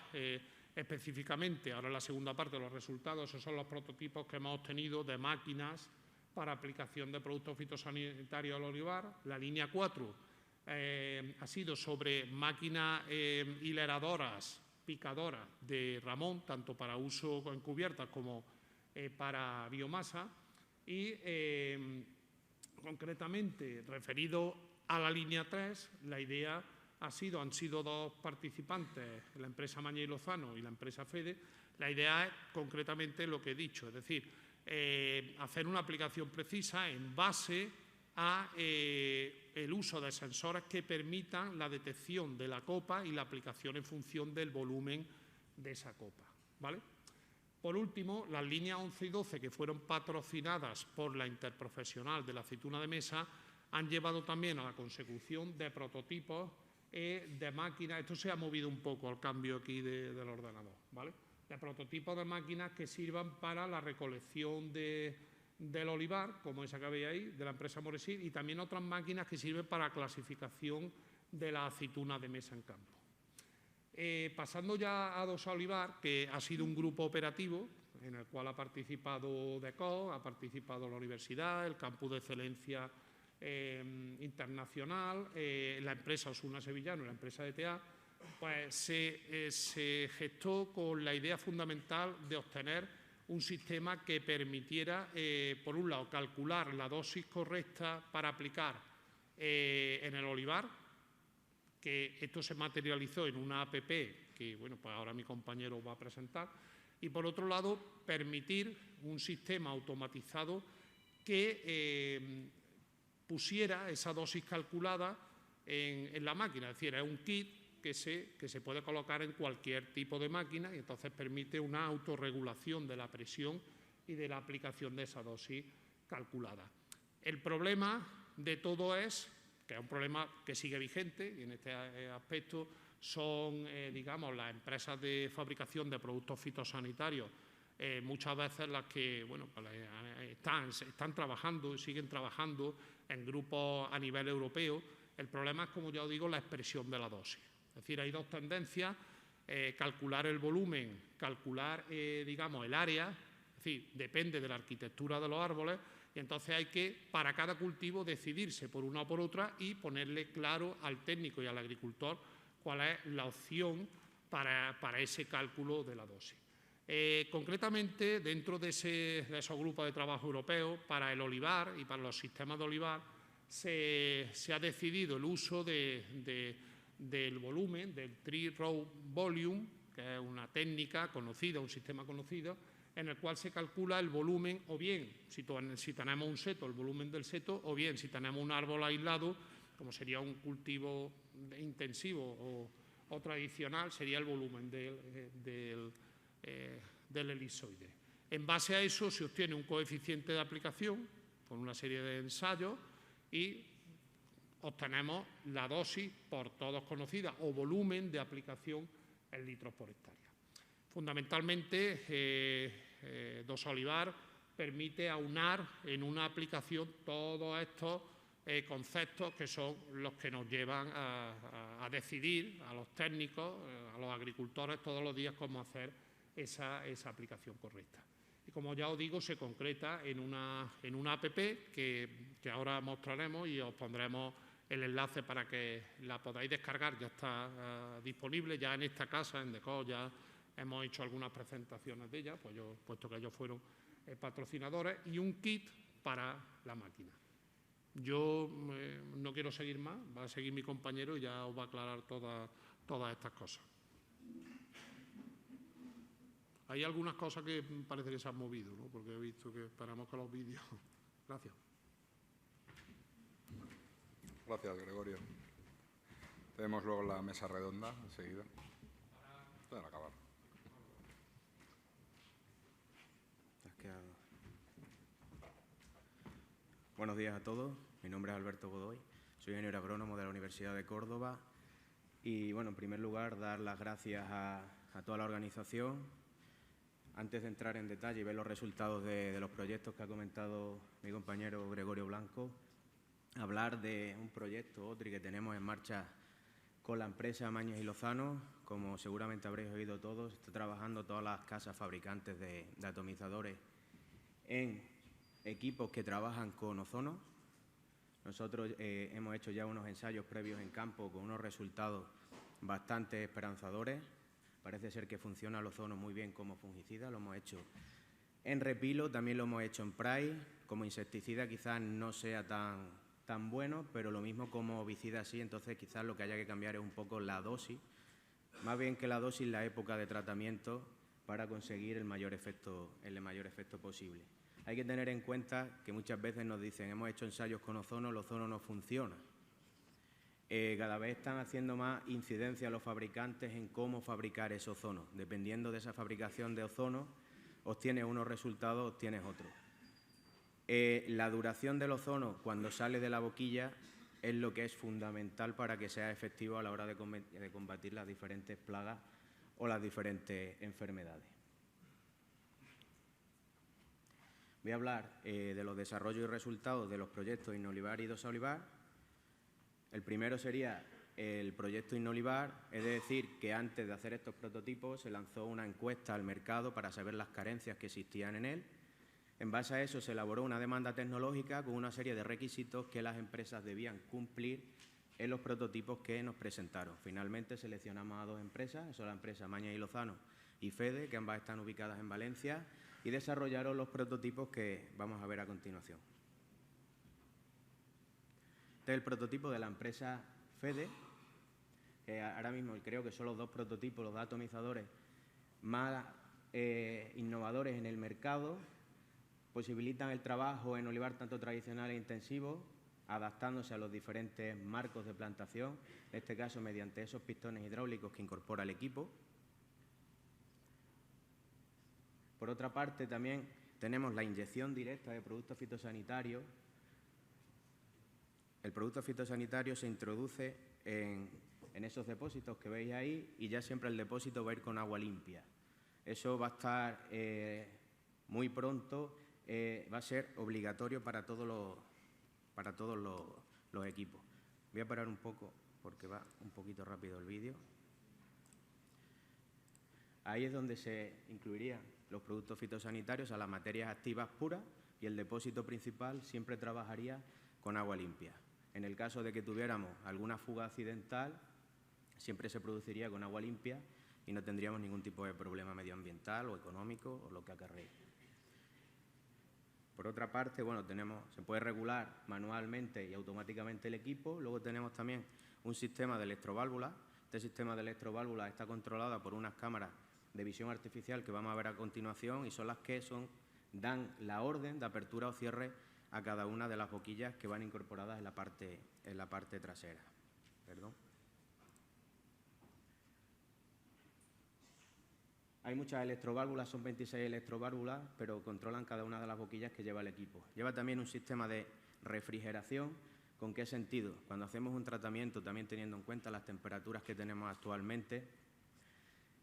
específicamente, ahora en la segunda parte de los resultados, esos son los prototipos que hemos obtenido de máquinas para aplicación de productos fitosanitarios al olivar. La línea 4 ha sido sobre máquinas hileradoras, picadoras de ramón, tanto para uso en cubiertas como para biomasa. Y concretamente, referido a la línea 3, la idea han sido 2 participantes, la empresa Mañé y Lozano y la empresa Fede. La idea es concretamente lo que he dicho, es decir, hacer una aplicación precisa en base a el uso de sensores que permitan la detección de la copa y la aplicación en función del volumen de esa copa, ¿vale? Por último, las líneas 11 y 12, que fueron patrocinadas por la Interprofesional de la aceituna de mesa, han llevado también a la consecución de prototipos de máquinas. Esto se ha movido un poco al cambio aquí del ordenador, ¿vale? De prototipos de máquinas que sirvan para la recolección del olivar, como esa que veis ahí, de la empresa Moresil, y también otras máquinas que sirven para clasificación de la aceituna de mesa en campo. Pasando ya a Dosa Olivar, que ha sido un grupo operativo en el cual ha participado DECO, ha participado la universidad, el campus de excelencia internacional, la empresa Osuna Sevillano y la empresa DTA, pues se gestó con la idea fundamental de obtener un sistema que permitiera, por un lado, calcular la dosis correcta para aplicar en el olivar, que esto se materializó en una app que, bueno, pues ahora mi compañero va a presentar, y por otro lado, permitir un sistema automatizado que pusiera esa dosis calculada en la máquina. Es decir, es un kit que se puede colocar en cualquier tipo de máquina y entonces permite una autorregulación de la presión y de la aplicación de esa dosis calculada. El problema de todo es que es un problema que sigue vigente, y en este aspecto son, digamos, las empresas de fabricación de productos fitosanitarios, muchas veces las que, bueno, pues están trabajando y siguen trabajando en grupos a nivel europeo. El problema es, como ya os digo, la expresión de la dosis. Es decir, hay 2 tendencias, calcular el volumen, calcular, digamos, el área, es decir, depende de la arquitectura de los árboles, y entonces hay que, para cada cultivo, decidirse por una o por otra y ponerle claro al técnico y al agricultor cuál es la opción para ese cálculo de la dosis. Concretamente, dentro de esos grupos de trabajo europeos, para el olivar y para los sistemas de olivar, se ha decidido el uso del volumen, del Tree Row Volume, que es una técnica conocida, un sistema conocido, en el cual se calcula el volumen, o bien, si tenemos un seto, el volumen del seto, o bien, si tenemos un árbol aislado, como sería un cultivo intensivo o tradicional, sería el volumen del elipsoide. En base a eso se obtiene un coeficiente de aplicación con una serie de ensayos y obtenemos la dosis por todos conocida o volumen de aplicación en litros por hectárea. Fundamentalmente, Dosolivar permite aunar en una aplicación todos estos conceptos que son los que nos llevan a decidir a los técnicos, a los agricultores todos los días cómo hacer esa aplicación correcta. Y como ya os digo, se concreta en una app que ahora mostraremos y os pondremos el enlace para que la podáis descargar. Ya está disponible, ya en esta casa, en DECO, ya hemos hecho algunas presentaciones de ella, puesto que ellos fueron patrocinadores, y un kit para la máquina. Yo no quiero seguir más, va a seguir mi compañero y ya os va a aclarar todas estas cosas. Hay algunas cosas que parece que se han movido, ¿no? Porque he visto que esperamos con los vídeos. Gracias. Gracias, Gregorio. Tenemos luego la mesa redonda enseguida. Para acabar. Buenos días a todos. Mi nombre es Alberto Godoy. Soy ingeniero agrónomo de la Universidad de Córdoba. Y, bueno, en primer lugar, dar las gracias a toda la organización. Antes de entrar en detalle y ver los resultados de los proyectos que ha comentado mi compañero Gregorio Blanco, hablar de un proyecto, OTRI, que tenemos en marcha con la empresa Mañez y Lozano. Como seguramente habréis oído todos, está trabajando todas las casas fabricantes de atomizadores en equipos que trabajan con ozono. Nosotros hemos hecho ya unos ensayos previos en campo con unos resultados bastante esperanzadores. Parece ser que funciona el ozono muy bien como fungicida. Lo hemos hecho en repilo, también lo hemos hecho en Pride. Como insecticida quizás no sea tan bueno, pero lo mismo como herbicida sí. Entonces quizás lo que haya que cambiar es un poco la dosis, más bien que la dosis, la época de tratamiento, para conseguir el mayor efecto posible. Hay que tener en cuenta que muchas veces nos dicen, hemos hecho ensayos con ozono, el ozono no funciona. Cada vez están haciendo más incidencia los fabricantes en cómo fabricar ese ozono. Dependiendo de esa fabricación de ozono, obtienes unos resultados, obtienes otros. La duración del ozono cuando sale de la boquilla es lo que es fundamental para que sea efectivo a la hora de combatir las diferentes plagas o las diferentes enfermedades. Voy a hablar de los desarrollos y resultados de los proyectos Innolivar y Dosolivar. El primero sería el proyecto Innolivar, es decir, que antes de hacer estos prototipos se lanzó una encuesta al mercado para saber las carencias que existían en él. En base a eso se elaboró una demanda tecnológica con una serie de requisitos que las empresas debían cumplir en los prototipos que nos presentaron. Finalmente seleccionamos a dos empresas, son la empresa Mañez y Lozano y FEDE, que ambas están ubicadas en Valencia, y desarrollaron los prototipos que vamos a ver a continuación. Este es el prototipo de la empresa FEDE, que ahora mismo creo que son los dos prototipos, los atomizadores más innovadores en el mercado. Posibilitan el trabajo en olivar tanto tradicional e intensivo, adaptándose a los diferentes marcos de plantación, en este caso mediante esos pistones hidráulicos que incorpora el equipo. Por otra parte, también tenemos la inyección directa de productos fitosanitarios. El producto fitosanitario se introduce en esos depósitos que veis ahí y ya siempre el depósito va a ir con agua limpia. Eso va a estar muy pronto, va a ser obligatorio para todos los equipos. Voy a parar un poco porque va un poquito rápido el vídeo. Ahí es donde se incluirían los productos fitosanitarios, a las materias activas puras, y el depósito principal siempre trabajaría con agua limpia. En el caso de que tuviéramos alguna fuga accidental, siempre se produciría con agua limpia y no tendríamos ningún tipo de problema medioambiental o económico o lo que acarree. Por otra parte, bueno, se puede regular manualmente y automáticamente el equipo. Luego tenemos también un sistema de electroválvulas. Este sistema de electroválvulas está controlado por unas cámaras de visión artificial que vamos a ver a continuación y son las que dan la orden de apertura o cierre a cada una de las boquillas que van incorporadas en la parte trasera. Perdón. Hay muchas electroválvulas, son 26 electroválvulas, pero controlan cada una de las boquillas que lleva el equipo. Lleva también un sistema de refrigeración. ¿Con qué sentido? Cuando hacemos un tratamiento, también teniendo en cuenta las temperaturas que tenemos actualmente,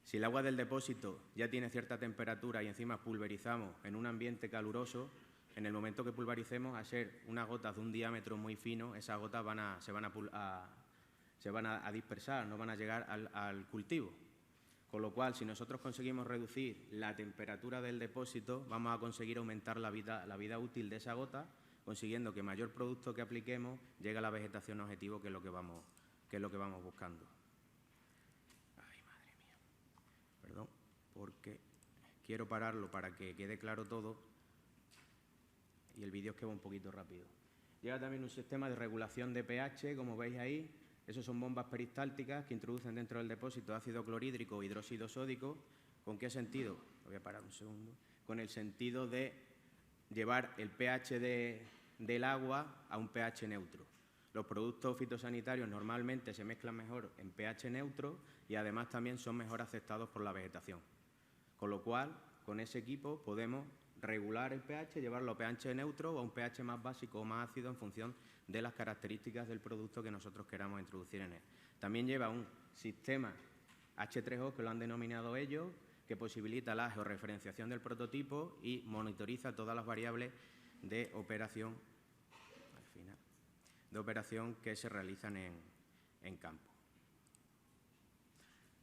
si el agua del depósito ya tiene cierta temperatura y encima pulverizamos en un ambiente caluroso, en el momento que pulvericemos, a ser unas gotas de un diámetro muy fino, esas gotas se van a dispersar, no van a llegar al cultivo. Con lo cual, si nosotros conseguimos reducir la temperatura del depósito, vamos a conseguir aumentar la vida útil de esa gota, consiguiendo que mayor producto que apliquemos llegue a la vegetación objetivo, que es lo que vamos buscando. Ay, madre mía. Perdón, porque quiero pararlo para que quede claro todo y el vídeo es que va un poquito rápido. Lleva también un sistema de regulación de pH, como veis ahí. Esos son bombas peristálticas que introducen dentro del depósito ácido clorhídrico o hidróxido sódico. ¿Con qué sentido? Voy a parar un segundo. Con el sentido de llevar el pH del agua a un pH neutro. Los productos fitosanitarios normalmente se mezclan mejor en pH neutro y además también son mejor aceptados por la vegetación. Con lo cual, con ese equipo podemos regular el pH, llevarlo a pH neutro o a un pH más básico o más ácido en función de las características del producto que nosotros queramos introducir en él. También lleva un sistema H3O, que lo han denominado ellos, que posibilita la georreferenciación del prototipo y monitoriza todas las variables de operación, que se realizan en campo.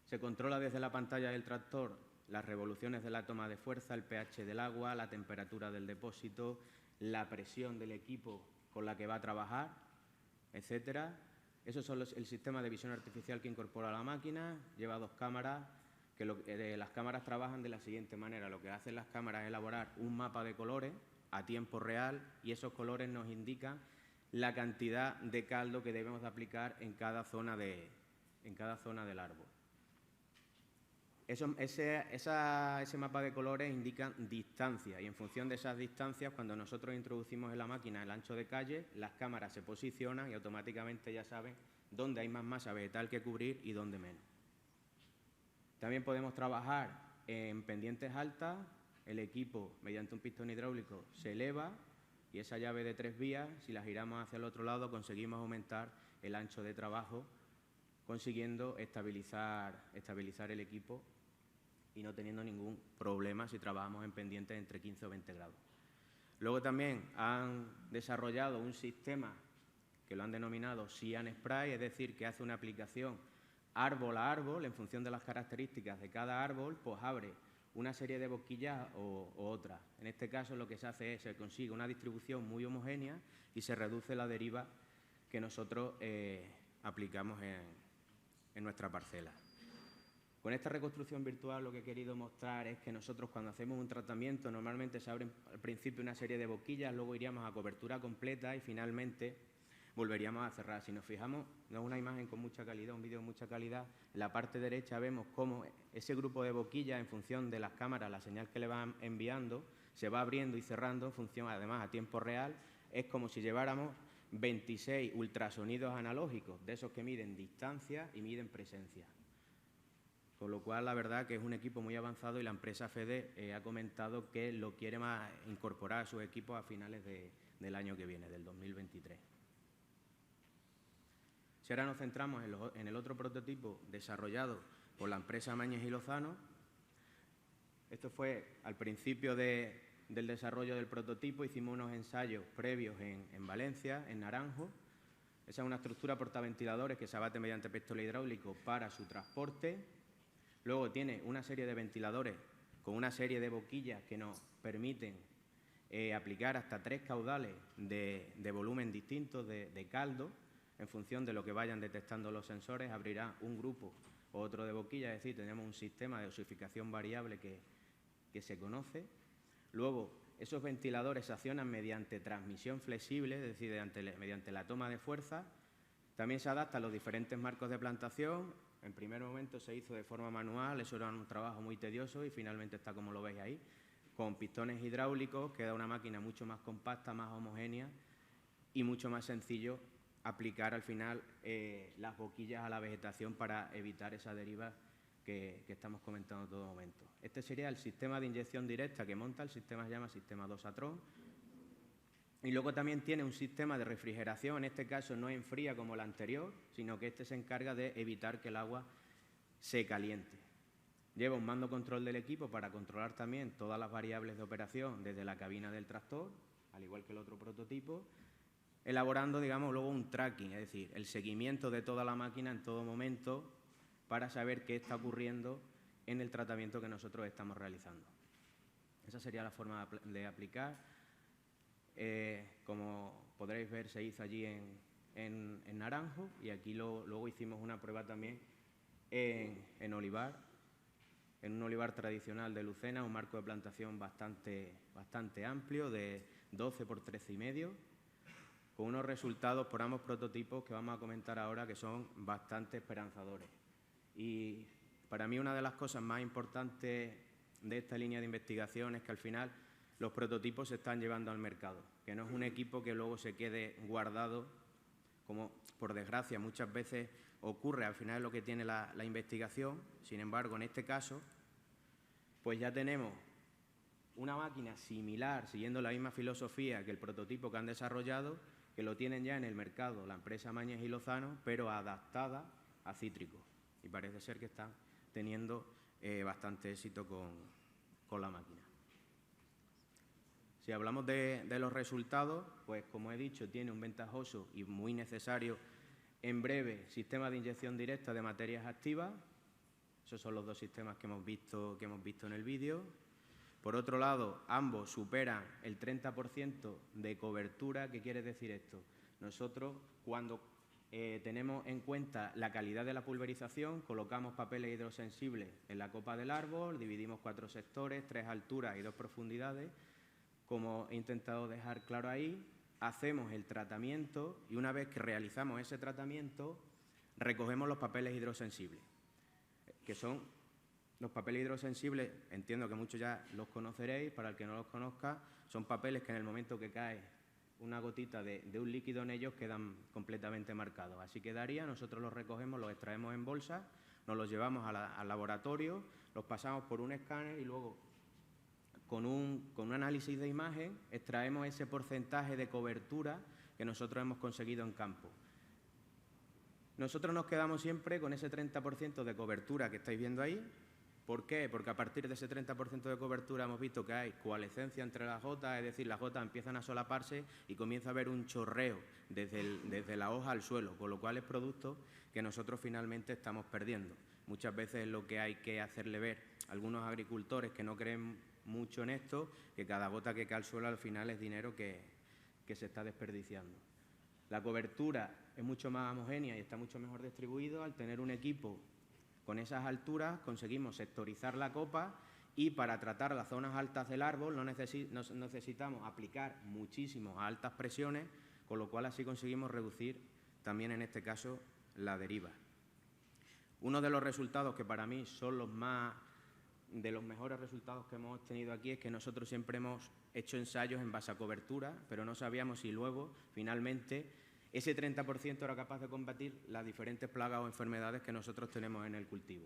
Se controla desde la pantalla del tractor las revoluciones de la toma de fuerza, el pH del agua, la temperatura del depósito, la presión del equipo con la que va a trabajar, etcétera. Esos son el sistema de visión artificial que incorpora la máquina. Lleva 2 cámaras, las cámaras trabajan de la siguiente manera. Lo que hacen las cámaras es elaborar un mapa de colores a tiempo real y esos colores nos indican la cantidad de caldo que debemos de aplicar en cada zona del árbol. Ese mapa de colores indica distancia y en función de esas distancias, cuando nosotros introducimos en la máquina el ancho de calle, las cámaras se posicionan y automáticamente ya saben dónde hay más masa vegetal que cubrir y dónde menos. También podemos trabajar en pendientes altas. El equipo, mediante un pistón hidráulico, se eleva y esa llave de 3 vías, si la giramos hacia el otro lado, conseguimos aumentar el ancho de trabajo, consiguiendo estabilizar el equipo y no teniendo ningún problema si trabajamos en pendientes entre 15 o 20 grados. Luego también han desarrollado un sistema que lo han denominado Cyan Spray, es decir, que hace una aplicación árbol a árbol, en función de las características de cada árbol, pues abre una serie de boquillas o otras. En este caso lo que se hace es, se consigue una distribución muy homogénea y se reduce la deriva que nosotros aplicamos en nuestra parcela. Con esta reconstrucción virtual lo que he querido mostrar es que nosotros cuando hacemos un tratamiento normalmente se abren al principio una serie de boquillas, luego iríamos a cobertura completa y finalmente volveríamos a cerrar. Si nos fijamos, no es una imagen con mucha calidad, un vídeo con mucha calidad, en la parte derecha vemos cómo ese grupo de boquillas, en función de las cámaras, la señal que le van enviando, se va abriendo y cerrando en función, además, a tiempo real. Es como si lleváramos 26 ultrasonidos analógicos, de esos que miden distancia y miden presencia. Con lo cual, la verdad que es un equipo muy avanzado y la empresa FEDE ha comentado que lo quiere incorporar a sus equipos a finales del año que viene, del 2023. Si ahora nos centramos en el otro prototipo desarrollado por la empresa Mañez y Lozano, esto fue al principio del desarrollo del prototipo, hicimos unos ensayos previos en Valencia, en Naranjo. Esa es una estructura portaventiladores que se abate mediante pistón hidráulico para su transporte. Luego tiene una serie de ventiladores con una serie de boquillas que nos permiten aplicar hasta 3 caudales de volumen distintos de caldo. En función de lo que vayan detectando los sensores, abrirá un grupo o otro de boquillas, es decir, tenemos un sistema de dosificación variable que se conoce. Luego, esos ventiladores se accionan mediante transmisión flexible, es decir, mediante la toma de fuerza. También se adapta a los diferentes marcos de plantación. En primer momento se hizo de forma manual, eso era un trabajo muy tedioso y finalmente está como lo veis ahí. Con pistones hidráulicos queda una máquina mucho más compacta, más homogénea y mucho más sencillo aplicar al final las boquillas a la vegetación para evitar esa deriva que estamos comentando en todo momento. Este sería el sistema de inyección directa que monta, el sistema se llama sistema Dosatron. Y luego también tiene un sistema de refrigeración, en este caso no enfría como el anterior, sino que este se encarga de evitar que el agua se caliente. Lleva un mando control del equipo para controlar también todas las variables de operación desde la cabina del tractor, al igual que el otro prototipo, elaborando, digamos, luego un tracking, es decir, el seguimiento de toda la máquina en todo momento para saber qué está ocurriendo en el tratamiento que nosotros estamos realizando. Esa sería la forma de aplicar. Como podréis ver, se hizo allí en Naranjo y aquí luego hicimos una prueba también en olivar, en un olivar tradicional de Lucena, un marco de plantación bastante amplio, de 12 por 13,5, con unos resultados por ambos prototipos que vamos a comentar ahora que son bastante esperanzadores. Y para mí una de las cosas más importantes de esta línea de investigación es que al final los prototipos se están llevando al mercado, que no es un equipo que luego se quede guardado, como por desgracia muchas veces ocurre al final lo que tiene la investigación. Sin embargo, en este caso, pues ya tenemos una máquina similar, siguiendo la misma filosofía que el prototipo que han desarrollado, que lo tienen ya en el mercado, la empresa Mañez y Lozano, pero adaptada a cítricos. Y parece ser que están teniendo bastante éxito con la máquina. Si hablamos de los resultados, pues como he dicho, tiene un ventajoso y muy necesario en breve sistema de inyección directa de materias activas. Esos son los dos sistemas que hemos visto en el vídeo. Por otro lado, ambos superan el 30% de cobertura. ¿Qué quiere decir esto? Nosotros, cuando tenemos en cuenta la calidad de la pulverización, colocamos papeles hidrosensibles en la copa del árbol, dividimos 4 sectores, 3 alturas y 2 profundidades. Como he intentado dejar claro ahí, hacemos el tratamiento y una vez que realizamos ese tratamiento, recogemos los papeles hidrosensibles, que son los papeles hidrosensibles, entiendo que muchos ya los conoceréis, para el que no los conozca, son papeles que en el momento que cae una gotita de un líquido en ellos quedan completamente marcados. Así quedaría, nosotros los recogemos, los extraemos en bolsa, nos los llevamos al laboratorio, los pasamos por un escáner y luego con un análisis de imagen extraemos ese porcentaje de cobertura que nosotros hemos conseguido en campo. Nosotros nos quedamos siempre con ese 30% de cobertura que estáis viendo ahí. ¿Por qué? Porque a partir de ese 30% de cobertura hemos visto que hay coalescencia entre las gotas, es decir, las gotas empiezan a solaparse y comienza a haber un chorreo desde la hoja al suelo, con lo cual es producto que nosotros finalmente estamos perdiendo. Muchas veces es lo que hay que hacerle ver a algunos agricultores que no creen mucho en esto, que cada gota que cae al suelo al final es dinero que se está desperdiciando. La cobertura es mucho más homogénea y está mucho mejor distribuido. Al tener un equipo con esas alturas conseguimos sectorizar la copa y para tratar las zonas altas del árbol no necesitamos aplicar muchísimo a altas presiones, con lo cual así conseguimos reducir también en este caso la deriva. Uno de los resultados que para mí son de los mejores resultados que hemos obtenido aquí es que nosotros siempre hemos hecho ensayos en base a cobertura, pero no sabíamos si luego, finalmente, ese 30% era capaz de combatir las diferentes plagas o enfermedades que nosotros tenemos en el cultivo.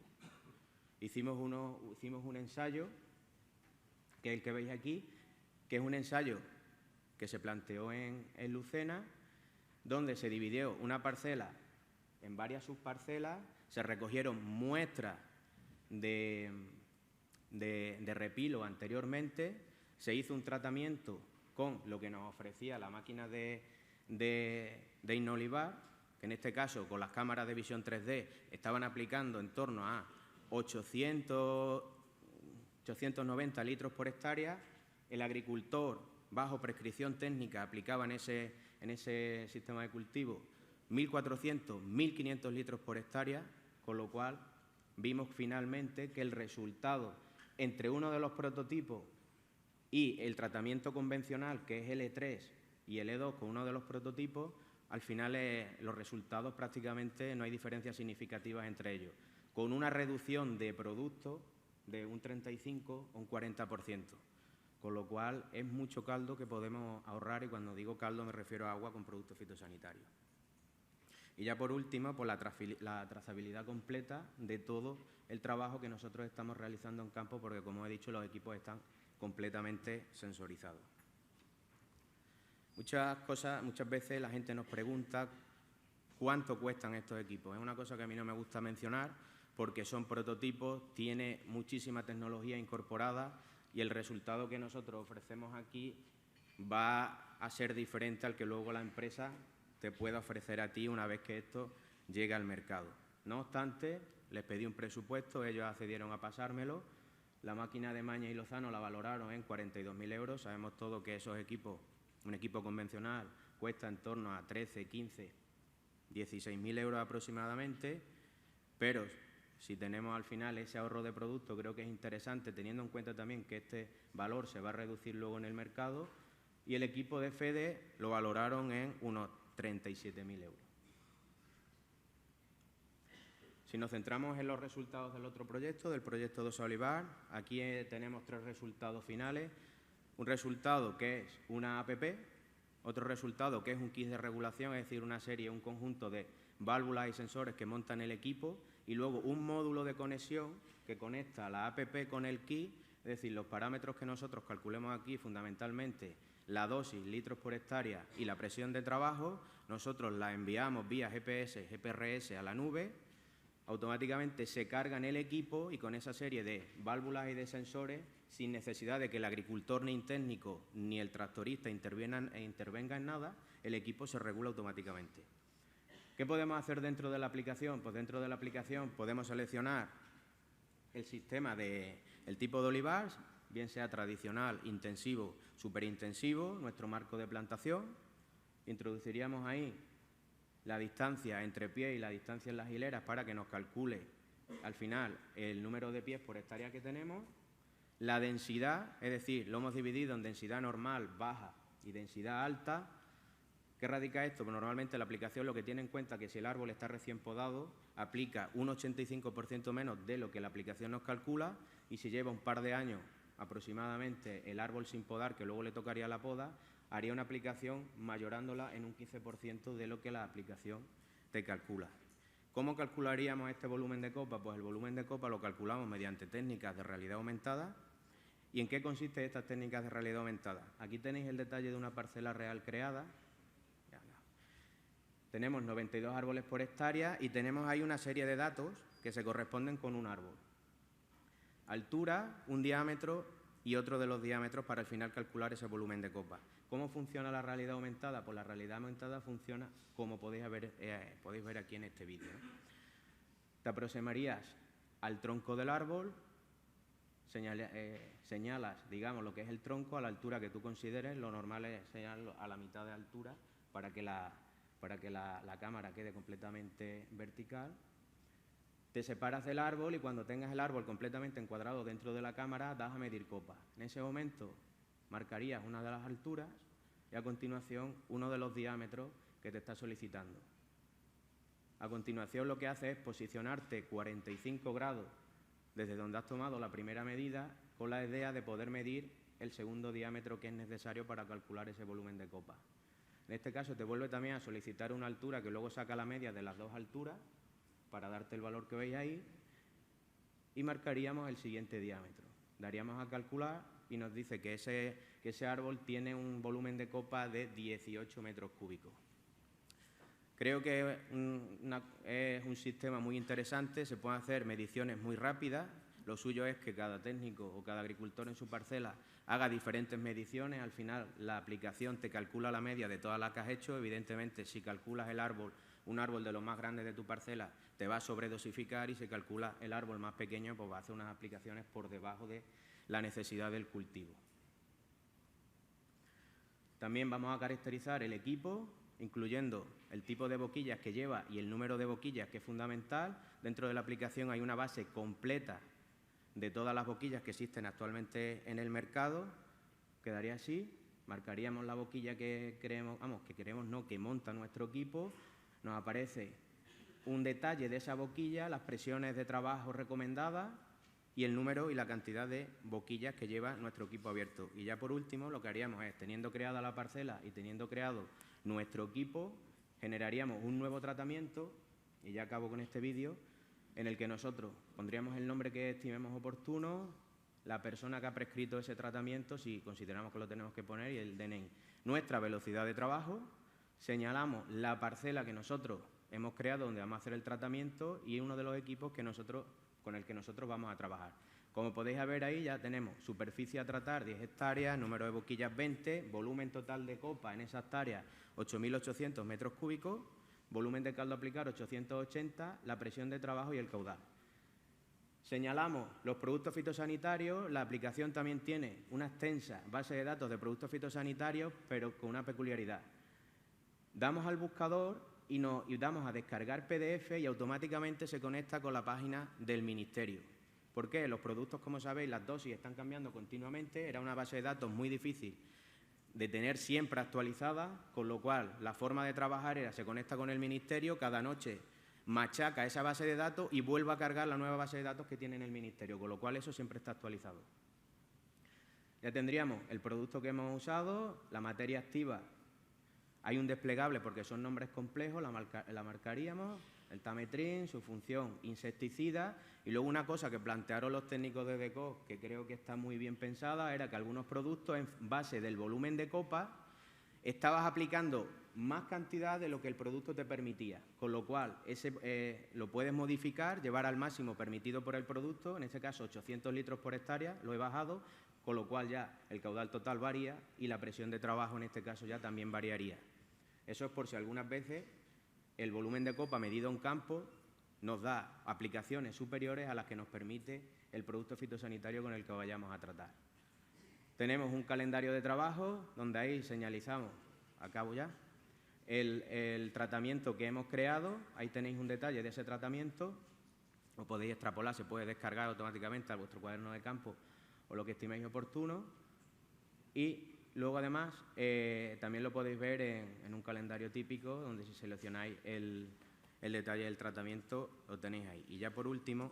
Hicimos un ensayo, que es el que veis aquí, que es un ensayo que se planteó en Lucena, donde se dividió una parcela en varias subparcelas, se recogieron muestras de repilo anteriormente, se hizo un tratamiento con lo que nos ofrecía la máquina de Inolivar, que en este caso con las cámaras de visión 3D estaban aplicando en torno a 890 litros por hectárea. El agricultor, bajo prescripción técnica, aplicaba en ese sistema de cultivo 1.400, 1.500 litros por hectárea, con lo cual vimos finalmente que el resultado entre uno de los prototipos y el tratamiento convencional, que es L3, y L2 con uno de los prototipos, al final los resultados prácticamente no hay diferencias significativas entre ellos, con una reducción de producto de un 35 o un 40%, con lo cual es mucho caldo que podemos ahorrar, y cuando digo caldo me refiero a agua con productos fitosanitarios. Y ya por último, pues la trazabilidad completa de todo el trabajo que nosotros estamos realizando en campo, porque como he dicho, los equipos están completamente sensorizados. Muchas veces la gente nos pregunta cuánto cuestan estos equipos. Es una cosa que a mí no me gusta mencionar porque son prototipos, tiene muchísima tecnología incorporada y el resultado que nosotros ofrecemos aquí va a ser diferente al que luego la empresa te pueda ofrecer a ti una vez que esto llegue al mercado. No obstante, les pedí un presupuesto, ellos accedieron a pasármelo. La máquina de Mañez y Lozano la valoraron en 42.000 euros. Sabemos todos que esos equipos, un equipo convencional, cuesta en torno a 13, 15, 16.000 euros aproximadamente, pero si tenemos al final ese ahorro de producto, creo que es interesante, teniendo en cuenta también que este valor se va a reducir luego en el mercado, y el equipo de Fede lo valoraron en unos 37.000 euros. Si nos centramos en los resultados del otro proyecto, del proyecto Dosa Olivar, aquí tenemos 3 resultados finales. Un resultado que es una APP, otro resultado que es un kit de regulación, es decir, una serie, un conjunto de válvulas y sensores que montan el equipo, y luego un módulo de conexión que conecta la APP con el kit, es decir, los parámetros que nosotros calculemos aquí, fundamentalmente la dosis, litros por hectárea y la presión de trabajo, nosotros la enviamos vía GPS, GPRS a la nube, automáticamente se carga en el equipo y con esa serie de válvulas y de sensores, sin necesidad de que el agricultor ni técnico ni el tractorista intervenga en nada, el equipo se regula automáticamente. ¿Qué podemos hacer dentro de la aplicación? Pues dentro de la aplicación podemos seleccionar el sistema el tipo de olivar, bien sea tradicional, intensivo, superintensivo, nuestro marco de plantación. Introduciríamos ahí la distancia entre pies y la distancia en las hileras para que nos calcule al final el número de pies por hectárea que tenemos. La densidad, es decir, lo hemos dividido en densidad normal, baja y densidad alta. ¿Qué radica esto? Pues normalmente la aplicación lo que tiene en cuenta es que si el árbol está recién podado, aplica un 85% menos de lo que la aplicación nos calcula, y si lleva un par de años aproximadamente el árbol sin podar, que luego le tocaría la poda, haría una aplicación mayorándola en un 15% de lo que la aplicación te calcula. ¿Cómo calcularíamos este volumen de copa? Pues el volumen de copa lo calculamos mediante técnicas de realidad aumentada. ¿Y en qué consisten estas técnicas de realidad aumentada? Aquí tenéis el detalle de una parcela real creada. Tenemos 92 árboles por hectárea y tenemos ahí una serie de datos que se corresponden con un árbol. Altura, un diámetro y otro de los diámetros para al final calcular ese volumen de copa. ¿Cómo funciona la realidad aumentada? Pues la realidad aumentada funciona como podéis ver aquí en este vídeo, ¿no? Te aproximarías al tronco del árbol, señalas, digamos, lo que es el tronco a la altura que tú consideres. Lo normal es señalarlo a la mitad de altura para que la cámara quede completamente vertical. Te separas del árbol y cuando tengas el árbol completamente encuadrado dentro de la cámara, das a medir copa. En ese momento marcarías una de las alturas y a continuación uno de los diámetros que te está solicitando. A continuación lo que hace es posicionarte 45 grados desde donde has tomado la primera medida, con la idea de poder medir el segundo diámetro que es necesario para calcular ese volumen de copa. En este caso te vuelve también a solicitar una altura que luego saca la media de las dos alturas para darte el valor que veis ahí, y marcaríamos el siguiente diámetro. Daríamos a calcular y nos dice que ese árbol tiene un volumen de copa de 18 metros cúbicos. Creo que es un sistema muy interesante, se pueden hacer mediciones muy rápidas. Lo suyo es que cada técnico o cada agricultor en su parcela haga diferentes mediciones. Al final la aplicación te calcula la media de todas las que has hecho. Evidentemente, si calculas un árbol de los más grandes de tu parcela, te va a sobredosificar, y si calcula el árbol más pequeño, pues va a hacer unas aplicaciones por debajo de la necesidad del cultivo. También vamos a caracterizar el equipo, incluyendo el tipo de boquillas que lleva y el número de boquillas, que es fundamental. Dentro de la aplicación hay una base completa de todas las boquillas que existen actualmente en el mercado. Quedaría así. marcaríamos la boquilla que queremos, que monta nuestro equipo, nos aparece un detalle de esa boquilla, las presiones de trabajo recomendadas y el número y la cantidad de boquillas que lleva nuestro equipo abierto. Y ya por último, lo que haríamos es, teniendo creada la parcela y teniendo creado nuestro equipo, generaríamos un nuevo tratamiento, y ya acabo con este vídeo, en el que nosotros pondríamos el nombre que estimemos oportuno, la persona que ha prescrito ese tratamiento, si consideramos que lo tenemos que poner, y el DNI. Nuestra velocidad de trabajo, señalamos la parcela que nosotros hemos creado donde vamos a hacer el tratamiento y uno de los equipos con el que nosotros vamos a trabajar. Como podéis ver ahí, ya tenemos superficie a tratar, 10 hectáreas, número de boquillas 20, volumen total de copa en esa hectárea 8.800 metros cúbicos, volumen de caldo a aplicar 880, la presión de trabajo y el caudal. Señalamos los productos fitosanitarios, la aplicación también tiene una extensa base de datos de productos fitosanitarios, pero con una peculiaridad. Damos al buscador y damos a descargar PDF y automáticamente se conecta con la página del Ministerio. ¿Por qué? Los productos, como sabéis, las dosis están cambiando continuamente, era una base de datos muy difícil de tener siempre actualizada, con lo cual la forma de trabajar era se conecta con el Ministerio, cada noche machaca esa base de datos y vuelve a cargar la nueva base de datos que tiene en el Ministerio, con lo cual eso siempre está actualizado. Ya tendríamos el producto que hemos usado, la materia activa. Hay un desplegable porque son nombres complejos, la marcaríamos, el tametrín, su función insecticida, y luego una cosa que plantearon los técnicos de DECO, que creo que está muy bien pensada, era que algunos productos en base del volumen de copa estabas aplicando más cantidad de lo que el producto te permitía, con lo cual lo puedes modificar, llevar al máximo permitido por el producto, en este caso 800 litros por hectárea, lo he bajado, con lo cual ya el caudal total varía y la presión de trabajo en este caso ya también variaría. Eso es por si algunas veces el volumen de copa medido en campo nos da aplicaciones superiores a las que nos permite el producto fitosanitario con el que vayamos a tratar. Tenemos un calendario de trabajo donde ahí señalizamos, acabo ya, el tratamiento que hemos creado. Ahí tenéis un detalle de ese tratamiento, lo podéis extrapolar, se puede descargar automáticamente a vuestro cuaderno de campo o lo que estiméis oportuno. Y luego, además, también lo podéis ver en un calendario típico, donde si seleccionáis el detalle del tratamiento, lo tenéis ahí. Y ya por último,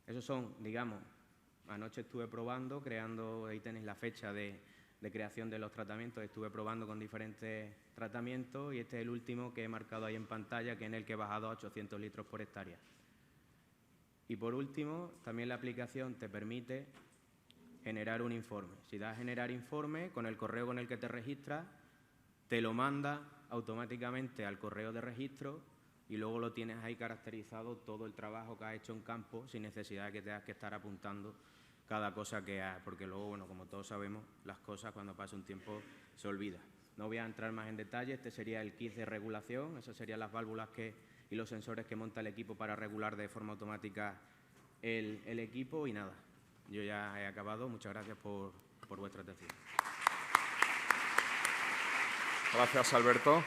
esos son, digamos, anoche estuve probando, creando, ahí tenéis la fecha de creación de los tratamientos, estuve probando con diferentes tratamientos y este es el último que he marcado ahí en pantalla, que es el que he bajado a 800 litros por hectárea. Y por último, también la aplicación te permite generar un informe. Si das a generar informe, con el correo con el que te registras, te lo manda automáticamente al correo de registro y luego lo tienes ahí caracterizado todo el trabajo que has hecho en campo sin necesidad de que tengas que estar apuntando cada cosa que hagas, porque luego, bueno, como todos sabemos, las cosas cuando pasa un tiempo se olvidan. No voy a entrar más en detalle, este sería el kit de regulación, esas serían las válvulas y los sensores que monta el equipo para regular de forma automática el equipo y nada. Yo ya he acabado. Muchas gracias por vuestra atención. Gracias, Alberto.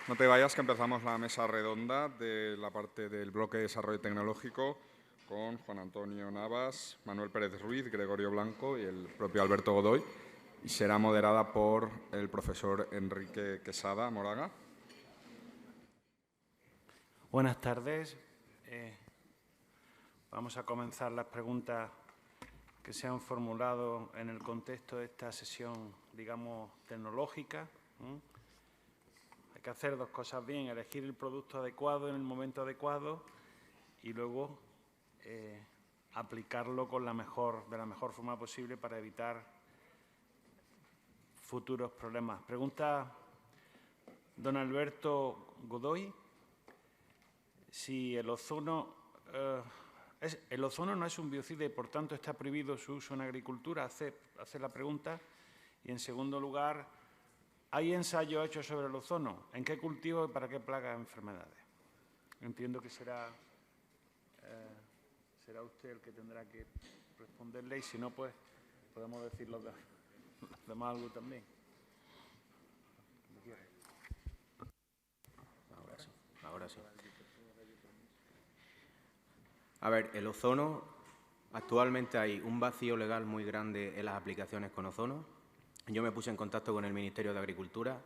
No te vayas, que empezamos la mesa redonda de la parte del bloque de desarrollo tecnológico con Juan Antonio Navas, Manuel Pérez Ruiz, Gregorio Blanco y el propio Alberto Godoy. Y será moderada por el profesor Enrique Quesada Moraga. Buenas tardes. Vamos a comenzar las preguntas que se han formulado en el contexto de esta sesión, digamos, tecnológica. Hay que hacer dos cosas bien, elegir el producto adecuado en el momento adecuado y luego aplicarlo de la mejor forma posible para evitar futuros problemas. Pregunta don Alberto Godoy si el ozono no es un biocida y, por tanto, está prohibido su uso en agricultura. Hace la pregunta. Y, en segundo lugar, ¿hay ensayos hechos sobre el ozono? ¿En qué cultivo y para qué plagas e enfermedades? Entiendo que será usted el que tendrá que responderle y, si no, pues podemos decir los demás algo también. Ahora sí. A ver, el ozono, Actualmente hay un vacío legal muy grande en las aplicaciones con ozono. Yo me puse en contacto con el Ministerio de Agricultura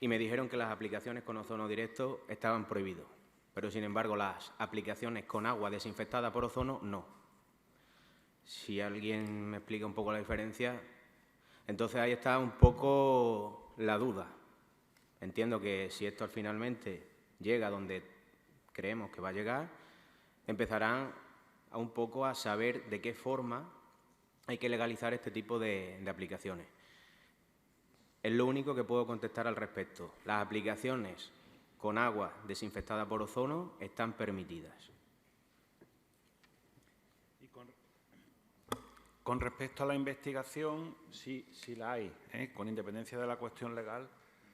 y me dijeron que las aplicaciones con ozono directo estaban prohibidas, pero sin embargo las aplicaciones con agua desinfectada por ozono no. Si alguien me explica un poco la diferencia, entonces ahí está un poco la duda. Entiendo que si esto finalmente llega donde creemos que va a llegar, empezarán un poco a saber de qué forma hay que legalizar este tipo de aplicaciones. Es lo único que puedo contestar al respecto. Las aplicaciones con agua desinfectada por ozono están permitidas. Y con respecto a la investigación, sí la hay, ¿eh? Con independencia de la cuestión legal,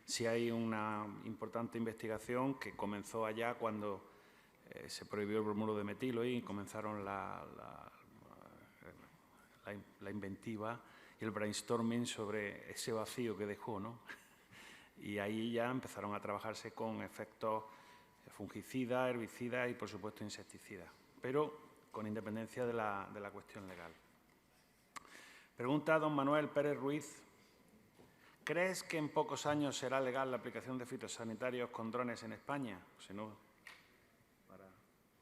sí hay una importante investigación que comenzó allá cuando se prohibió el bromuro de metilo y comenzaron la inventiva y el brainstorming sobre ese vacío que dejó, ¿no? Y ahí ya empezaron a trabajarse con efectos fungicidas, herbicidas y, por supuesto, insecticidas, pero con independencia de la cuestión legal. Pregunta don Manuel Pérez Ruiz. ¿Crees que en pocos años será legal la aplicación de fitosanitarios con drones en España? Si no,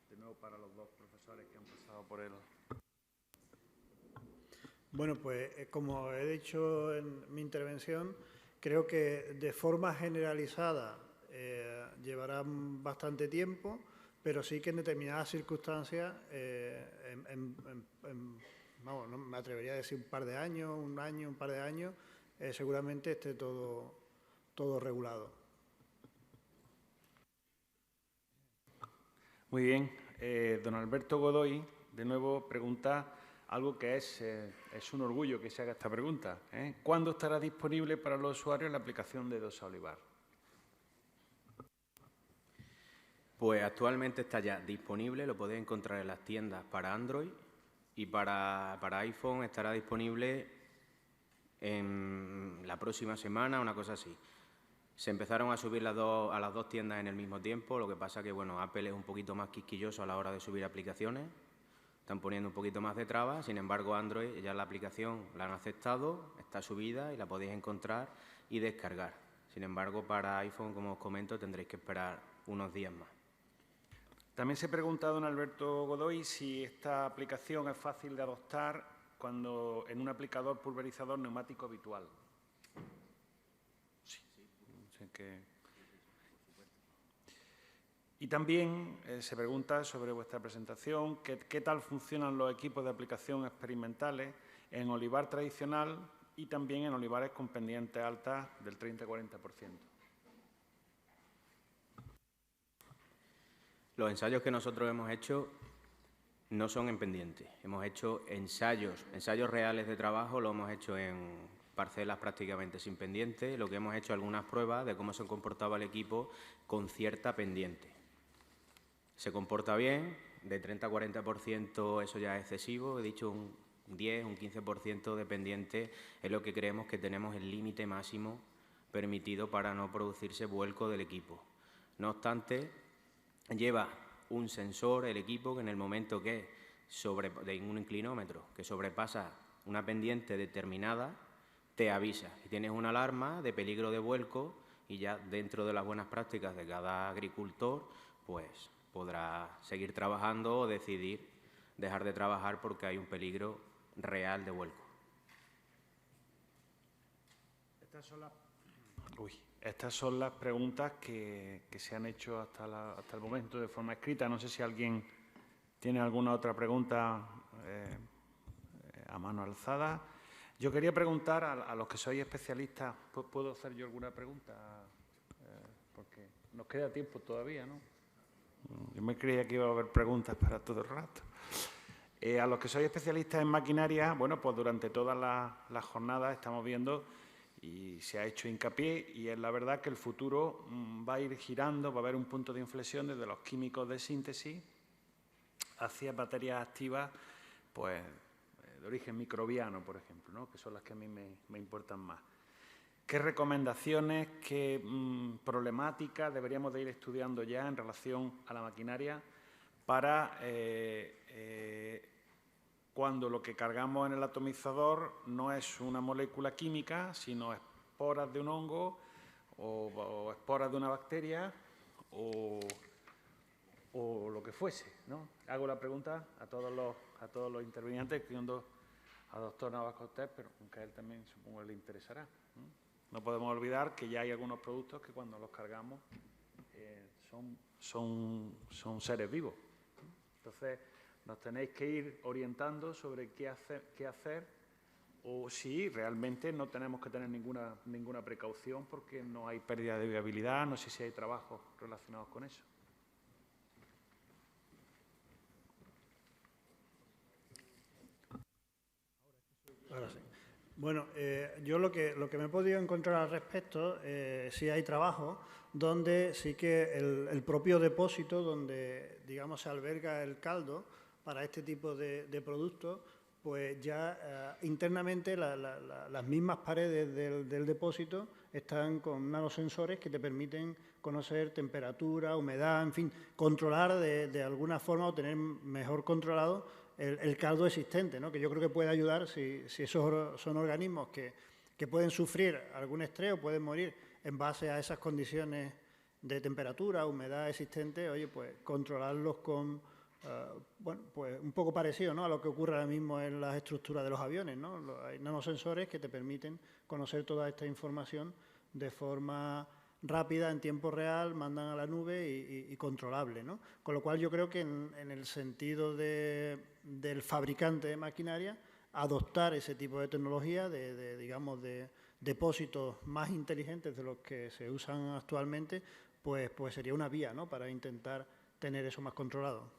de nuevo para los dos profesores que han pasado por él. Bueno, pues como he dicho en mi intervención, creo que de forma generalizada llevará bastante tiempo, pero sí que en determinadas circunstancias, vamos, no me atrevería a decir un par de años, un par de años, seguramente esté todo regulado. Muy bien. Don Alberto Godoy, de nuevo, pregunta algo que es un orgullo que se haga esta pregunta, ¿eh? ¿Cuándo estará disponible para los usuarios la aplicación de Dosa Olivar? Pues actualmente está ya disponible, lo podéis encontrar en las tiendas para Android y para iPhone estará disponible en la próxima semana, una cosa así. Se empezaron a subir a las dos tiendas en el mismo tiempo, lo que pasa que, bueno, Apple es un poquito más quisquilloso a la hora de subir aplicaciones, están poniendo un poquito más de trabas, sin embargo Android ya la aplicación la han aceptado, está subida y la podéis encontrar y descargar. Sin embargo, para iPhone, como os comento, tendréis que esperar unos días más. También se pregunta don Alberto Godoy si esta aplicación es fácil de adoptar cuando en un aplicador pulverizador neumático habitual. Sí. Y también se pregunta sobre vuestra presentación qué tal funcionan los equipos de aplicación experimentales en olivar tradicional y también en olivares con pendientes altas del 30-40%. Los ensayos que nosotros hemos hecho no son en pendiente. Hemos hecho ensayos reales de trabajo, lo hemos hecho en parcelas prácticamente sin pendiente, lo que hemos hecho algunas pruebas de cómo se comportaba el equipo con cierta pendiente. Se comporta bien, de 30 a 40% eso ya es excesivo, he dicho un 10, un 15% de pendiente es lo que creemos que tenemos el límite máximo permitido para no producirse vuelco del equipo. No obstante, lleva un sensor el equipo que en el momento que de un inclinómetro que sobrepasa una pendiente determinada, te avisa y tienes una alarma de peligro de vuelco y ya dentro de las buenas prácticas de cada agricultor, pues podrá seguir trabajando o decidir dejar de trabajar porque hay un peligro real de vuelco. Estas son las preguntas que se han hecho hasta el momento de forma escrita. No sé si alguien tiene alguna otra pregunta a mano alzada. Yo quería preguntar a los que sois especialistas, ¿puedo hacer yo alguna pregunta? Porque nos queda tiempo todavía, ¿no? Yo me creía que iba a haber preguntas para todo el rato. A los que sois especialistas en maquinaria, bueno, pues durante todas las jornadas estamos viendo y se ha hecho hincapié y es la verdad que el futuro va a ir girando, va a haber un punto de inflexión desde los químicos de síntesis hacia materias activas, pues de origen microbiano, por ejemplo, ¿no? Que son las que a mí me importan más. ¿Qué recomendaciones, qué problemáticas deberíamos de ir estudiando ya en relación a la maquinaria para cuando lo que cargamos en el atomizador no es una molécula química, sino esporas de un hongo o esporas de una bacteria o lo que fuese, ¿no? Hago la pregunta a todos los intervinientes, incluyendo al doctor Navas Cortés, pero aunque a él también supongo le interesará. No podemos olvidar que ya hay algunos productos que cuando los cargamos son seres vivos. Entonces, nos tenéis que ir orientando sobre qué hacer o si realmente no tenemos que tener ninguna precaución porque no hay pérdida de viabilidad, no sé si hay trabajos relacionados con eso. Ahora sí. Bueno, yo lo que me he podido encontrar al respecto, sí hay trabajo donde sí que el propio depósito donde, digamos, se alberga el caldo para este tipo de productos, pues ya internamente las mismas paredes del depósito están con nanosensores que te permiten conocer temperatura, humedad, en fin, controlar de alguna forma o tener mejor controlado el caldo existente, ¿no? Que yo creo que puede ayudar si esos son organismos que pueden sufrir algún estrés o pueden morir en base a esas condiciones de temperatura, humedad existente, oye, pues controlarlos con, bueno, pues un poco parecido, ¿no?, a lo que ocurre ahora mismo en las estructuras de los aviones, ¿no? Hay nanosensores que te permiten conocer toda esta información de forma rápida, en tiempo real, mandan a la nube y controlable, ¿no? Con lo cual yo creo que en el sentido del fabricante de maquinaria, adoptar ese tipo de tecnología, digamos, de depósitos más inteligentes de los que se usan actualmente, pues sería una vía, ¿no?, para intentar tener eso más controlado.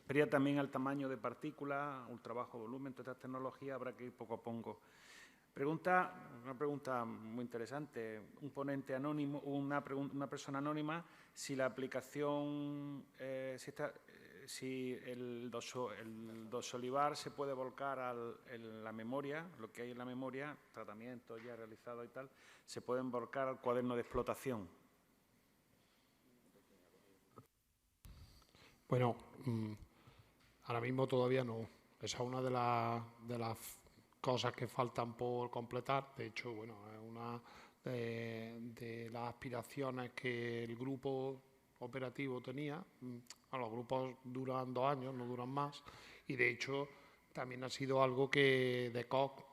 Sería también al tamaño de partículas, ultra bajo volumen, todas estas tecnologías habrá que ir poco a poco. Una pregunta muy interesante. Un ponente anónimo, una persona anónima, si la aplicación, si el dosolivar se puede volcar en la memoria, lo que hay en la memoria, tratamiento ya realizado y tal, se pueden volcar al cuaderno de explotación. Bueno, ahora mismo todavía no. Esa es una de las cosas que faltan por completar. De hecho, bueno, es una de las aspiraciones que el grupo operativo tenía. Los grupos duran 2 años, no duran más, y de hecho también ha sido algo que DECOC,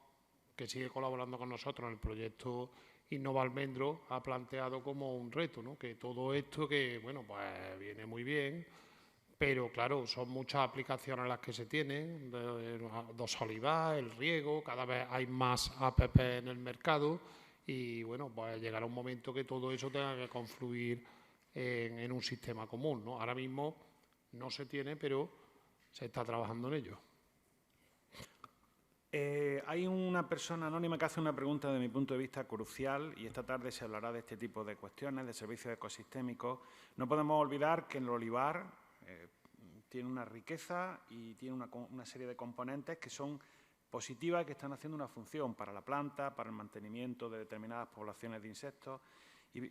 que sigue colaborando con nosotros en el proyecto Innova Almendro, ha planteado como un reto, ¿no? Que todo esto que, bueno, pues viene muy bien, pero claro, son muchas aplicaciones las que se tienen, dosolivar, el riego, cada vez hay más APP en el mercado y bueno, pues llegará un momento que todo eso tenga que confluir en un sistema común, ¿no? Ahora mismo no se tiene, pero se está trabajando en ello. Hay una persona anónima que hace una pregunta desde mi punto de vista crucial y esta tarde se hablará de este tipo de cuestiones, de servicios ecosistémicos. No podemos olvidar que el olivar tiene una riqueza y tiene una serie de componentes que son positivas y que están haciendo una función para la planta, para el mantenimiento de determinadas poblaciones de insectos. Y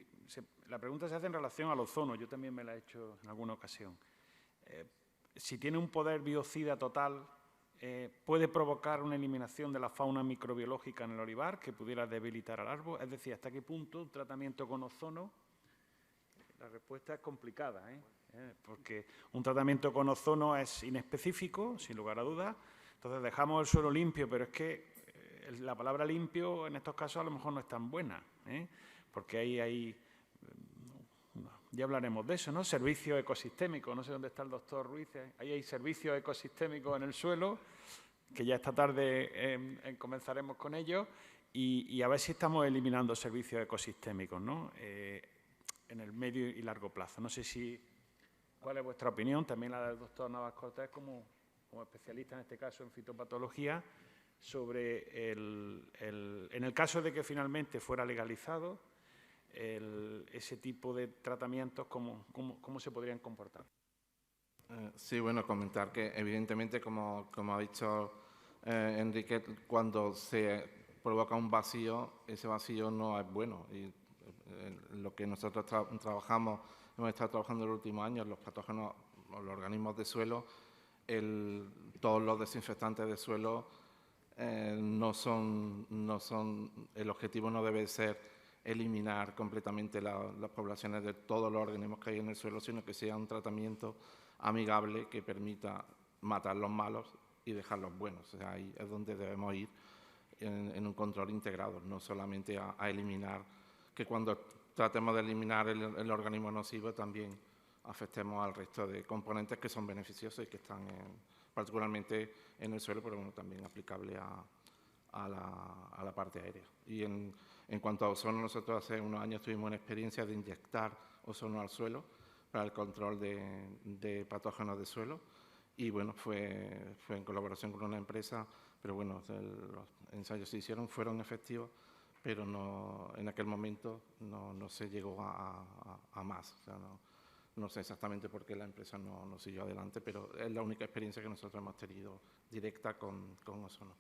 la pregunta se hace en relación al ozono, yo también me la he hecho en alguna ocasión. Si tiene un poder biocida total, puede provocar una eliminación de la fauna microbiológica en el olivar que pudiera debilitar al árbol. Es decir, ¿hasta qué punto un tratamiento con ozono? La respuesta es complicada, porque un tratamiento con ozono es inespecífico, sin lugar a dudas. Entonces dejamos el suelo limpio, pero es que la palabra limpio en estos casos a lo mejor no es tan buena, porque ahí hay, ya hablaremos de eso, ¿no? Servicios ecosistémicos, no sé dónde está el doctor Ruiz, ahí hay servicios ecosistémicos en el suelo, que ya esta tarde comenzaremos con ellos, y a ver si estamos eliminando servicios ecosistémicos, ¿no? En el medio y largo plazo. No sé cuál es vuestra opinión, también la del doctor Navas Cortés como especialista en este caso en fitopatología, sobre en el caso de que finalmente fuera legalizado, ese tipo de tratamientos, ¿cómo se podrían comportar? Sí, bueno, comentar que evidentemente, como ha dicho Enrique, cuando se provoca un vacío, ese vacío no es bueno. Y lo que nosotros hemos estado trabajando en los últimos años, los patógenos o los organismos de suelo, todos los desinfectantes de suelo no son, el objetivo no debe ser eliminar completamente las poblaciones de todos los organismos que hay en el suelo, sino que sea un tratamiento amigable que permita matar los malos y dejar los buenos. O sea, ahí es donde debemos ir en un control integrado, no solamente a eliminar, que cuando tratemos de eliminar el organismo nocivo también afectemos al resto de componentes que son beneficiosos y que están particularmente en el suelo, pero bueno, también aplicable a la parte aérea. Y en cuanto a ozono, nosotros hace unos años tuvimos una experiencia de inyectar ozono al suelo para el control de patógenos de suelo y bueno, fue en colaboración con una empresa, pero bueno, los ensayos se hicieron, fueron efectivos, pero no, en aquel momento no se llegó a más. O sea, no sé exactamente por qué la empresa no siguió adelante, pero es la única experiencia que nosotros hemos tenido directa con ozono.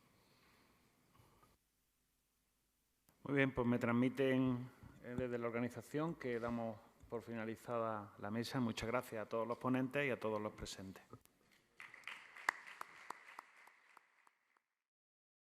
Muy bien, pues me transmiten desde la organización que damos por finalizada la mesa. Muchas gracias a todos los ponentes y a todos los presentes.